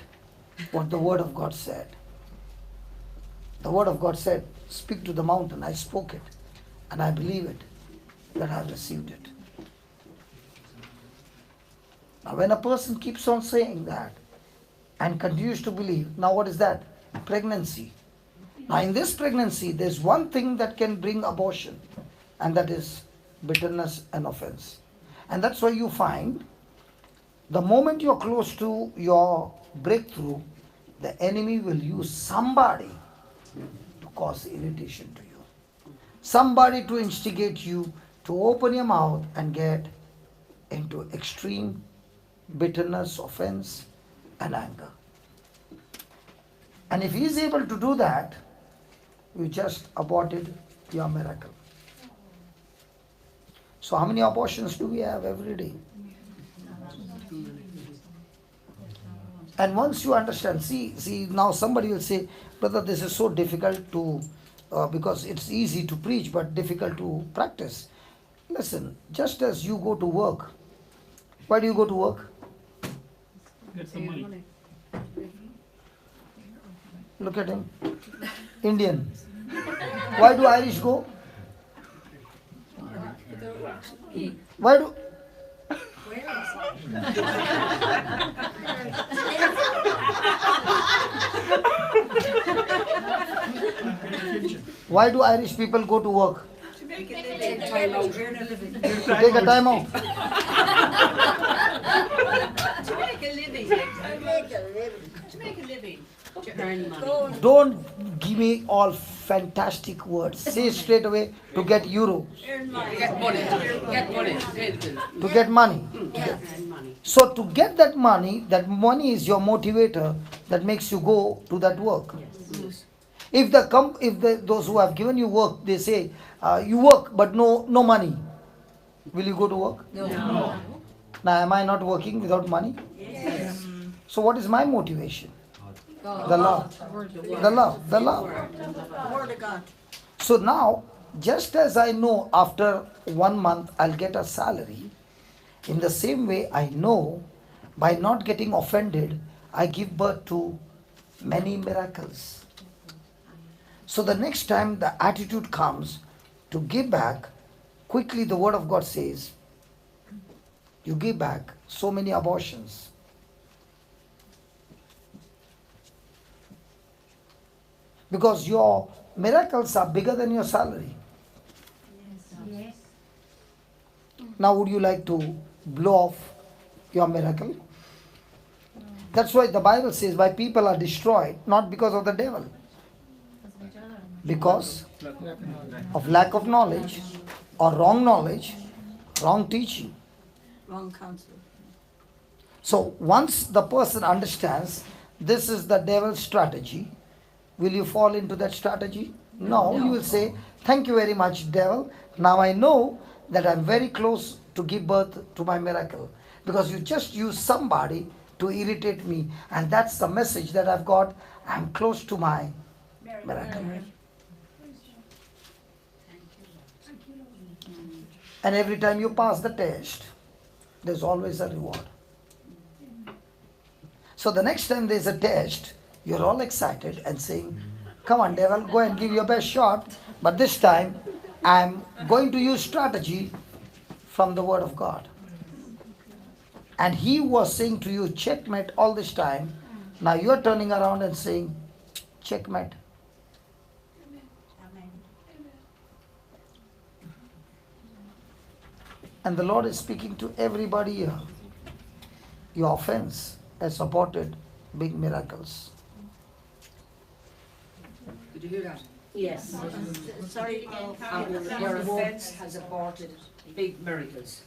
S2: what the word of God said. The word of God said, speak to the mountain. I spoke it. And I believe it, that I have received it. Now when a person keeps on saying that and continues to believe, now what is that? Pregnancy. Now in this pregnancy, there's one thing that can bring abortion, and that is bitterness and offense. And that's why you find the moment you're close to your breakthrough, the enemy will use somebody to cause irritation to you. Somebody to instigate you to open your mouth and get into extreme bitterness, offense, and anger. And if he is able to do that, you just aborted your miracle. So how many abortions do we have every day? And once you understand, see now somebody will say, brother, this is so difficult to, because it's easy to preach but difficult to practice. Listen, just as you go to work, why do you go to work?
S5: Get some money.
S2: Look at him. Indian. Why do Irish go? Why do... Why do Irish people go to work?
S3: To make a living. Time out. Earn a living.
S2: To take a time out.
S3: To make a living. To make a living. To earn money.
S2: Don't give me all fantastic words. Say straight away, to get euros,
S3: Earn money.
S8: Get money. Get money. Get
S2: to get money.
S3: Earn money.
S2: So to get that money is your motivator that makes you go to that work. If those who have given you work, they say you work but no money, will you go to work?
S8: No.
S2: Now am I not working without money?
S3: Yes.
S2: So what is my motivation? The love. The love.
S9: Word of God.
S2: So now, just as I know after 1 month I'll get a salary, in the same way I know by not getting offended, I give birth to many miracles. So the next time the attitude comes to give back, quickly the word of God says, you give back so many abortions. Because your miracles are bigger than your salary.
S6: Yes.
S2: Now would you like to blow off your miracle? That's why the Bible says why people are destroyed, not because of the devil. Because of lack of knowledge or wrong knowledge, wrong teaching.
S9: Wrong counsel.
S2: So once the person understands this is the devil's strategy, will you fall into that strategy? No, you will say, thank you very much, devil. Now I know that I'm very close to give birth to my miracle. Because you just use somebody to irritate me. And that's the message that I've got. I'm close to my miracle. And every time you pass the test, there's always a reward. So the next time there's a test, you're all excited and saying, come on devil, go and give your best shot. But this time, I'm going to use strategy from the word of God. And he was saying to you, checkmate all this time. Now you're turning around and saying, checkmate.
S9: Amen.
S2: And the Lord is speaking to everybody here. Your offense has supported big miracles.
S8: Did you hear that?
S3: Yes.
S9: Sorry.
S8: Your offense has aborted big miracles.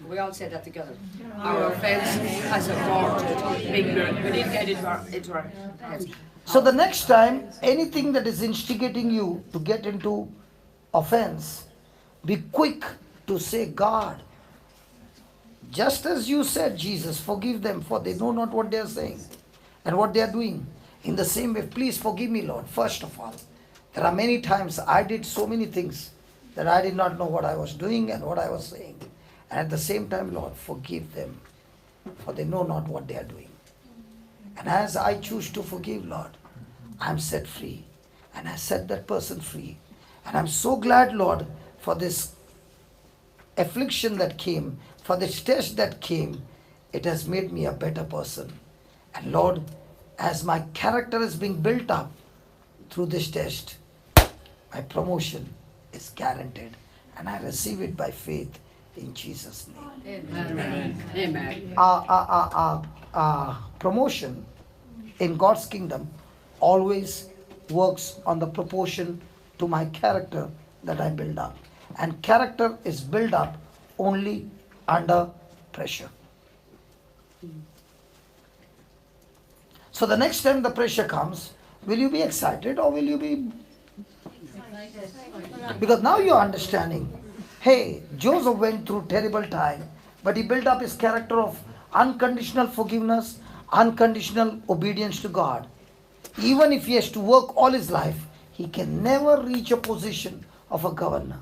S8: We all said that together. Our offense has aborted big miracles. We need to get into our heads.
S2: So the next time, anything that is instigating you to get into offense, be quick to say, God, just as you said, Jesus, forgive them, for they know not what they are saying and what they are doing. In the same way, please forgive me, Lord. First of all, there are many times I did so many things that I did not know what I was doing and what I was saying. And at the same time, Lord, forgive them, for they know not what they are doing. And as I choose to forgive, Lord, I'm set free. And I set that person free. And I'm so glad, Lord, for this affliction that came, for this test that came. It has made me a better person. And Lord, as my character is being built up through this test, my promotion is guaranteed. And I receive it by faith in Jesus' name.
S8: Amen. Amen.
S2: Promotion in God's kingdom always works on the proportion to my character that I build up. And character is built up only under pressure. So the next time the pressure comes, will you be excited or will you be... Because now you're understanding Hey, Joseph went through terrible time, but he built up his character of unconditional forgiveness, unconditional obedience to God. Even if he has to work all his life, he can never reach a position of a governor.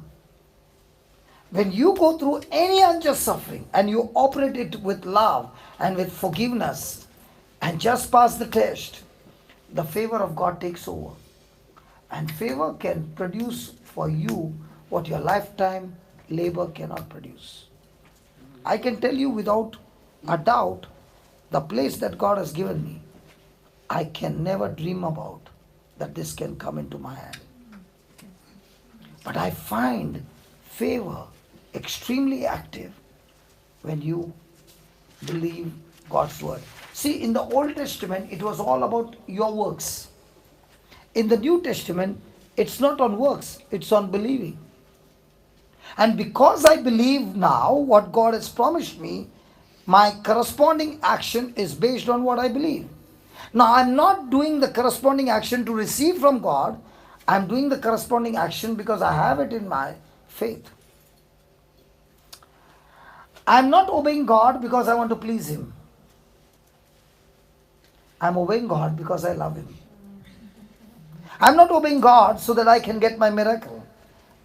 S2: When you go through any unjust suffering and you operate it with love and with forgiveness and just pass the test, the favor of God takes over. And favor can produce for you what your lifetime labor cannot produce. I can tell you without a doubt, the place that God has given me, I can never dream about that this can come into my hand. But I find favor extremely active when you believe God's word. See, in the Old Testament, it was all about your works. In the New Testament, it's not on works, it's on believing. And because I believe now what God has promised me, my corresponding action is based on what I believe. Now, I'm not doing the corresponding action to receive from God. I'm doing the corresponding action because I have it in my faith. I'm not obeying God because I want to please Him. I'm obeying God because I love Him. I'm not obeying God so that I can get my miracle.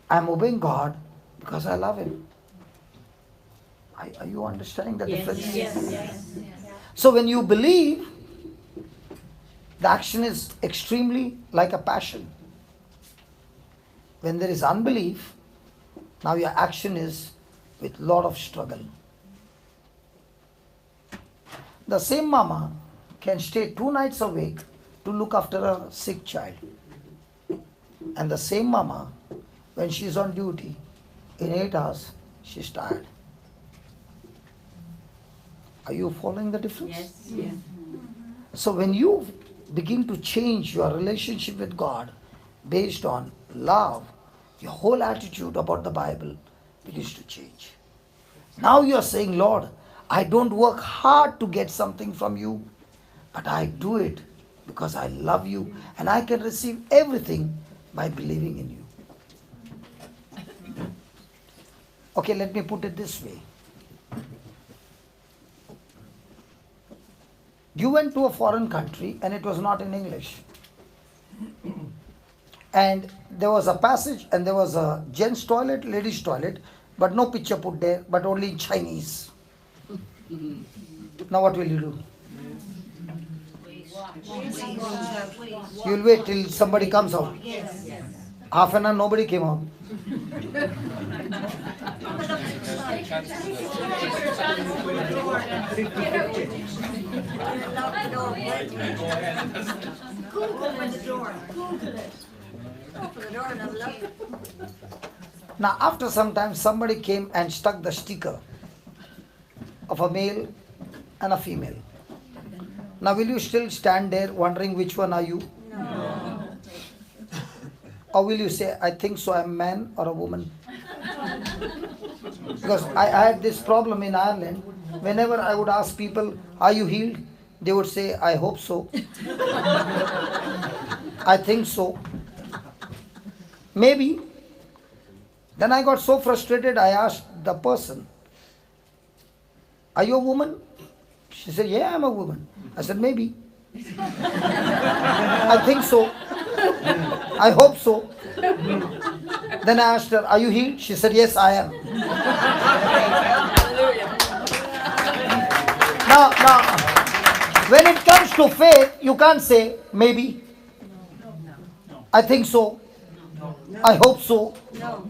S2: I'm obeying God because I love Him. Are you understanding the difference?
S3: Yes.
S2: So when you believe, the action is extremely like a passion. When there is unbelief, now your action is with lot of struggle. The same mama can stay 2 nights awake to look after a sick child. And the same mama, when she's on duty, in 8 hours, she's tired. Are you following the difference?
S3: Yes.
S2: So when you begin to change your relationship with God based on love, your whole attitude about the Bible begins to change. Now you are saying, Lord, I don't work hard to get something from you, but I do it because I love you and I can receive everything by believing in you. Okay, let me put it this way. You went to a foreign country and it was not in English. And there was a passage and there was a gents' toilet, ladies' toilet, but no picture put there, but only in Chinese. Now what will you do? You'll wait till somebody comes out. Half an hour nobody came out.
S9: Open the door. Open the door and have a look.
S2: Now after some time somebody came and stuck the sticker of a male and a female. Now will you still stand there wondering which one are you?
S9: No.
S2: Or will you say, I think so, I'm a man or a woman? Because I had this problem in Ireland. Whenever I would ask people, are you healed? They would say, I hope so. I think so. Maybe. Then I got so frustrated, I asked the person, are you a woman? She said, yeah, I'm a woman. I said, maybe. I think so. I hope so. Then I asked her, are you healed? She said, yes, I am. Now, when it comes to faith, you can't say, maybe. I think so. I hope so.
S9: No.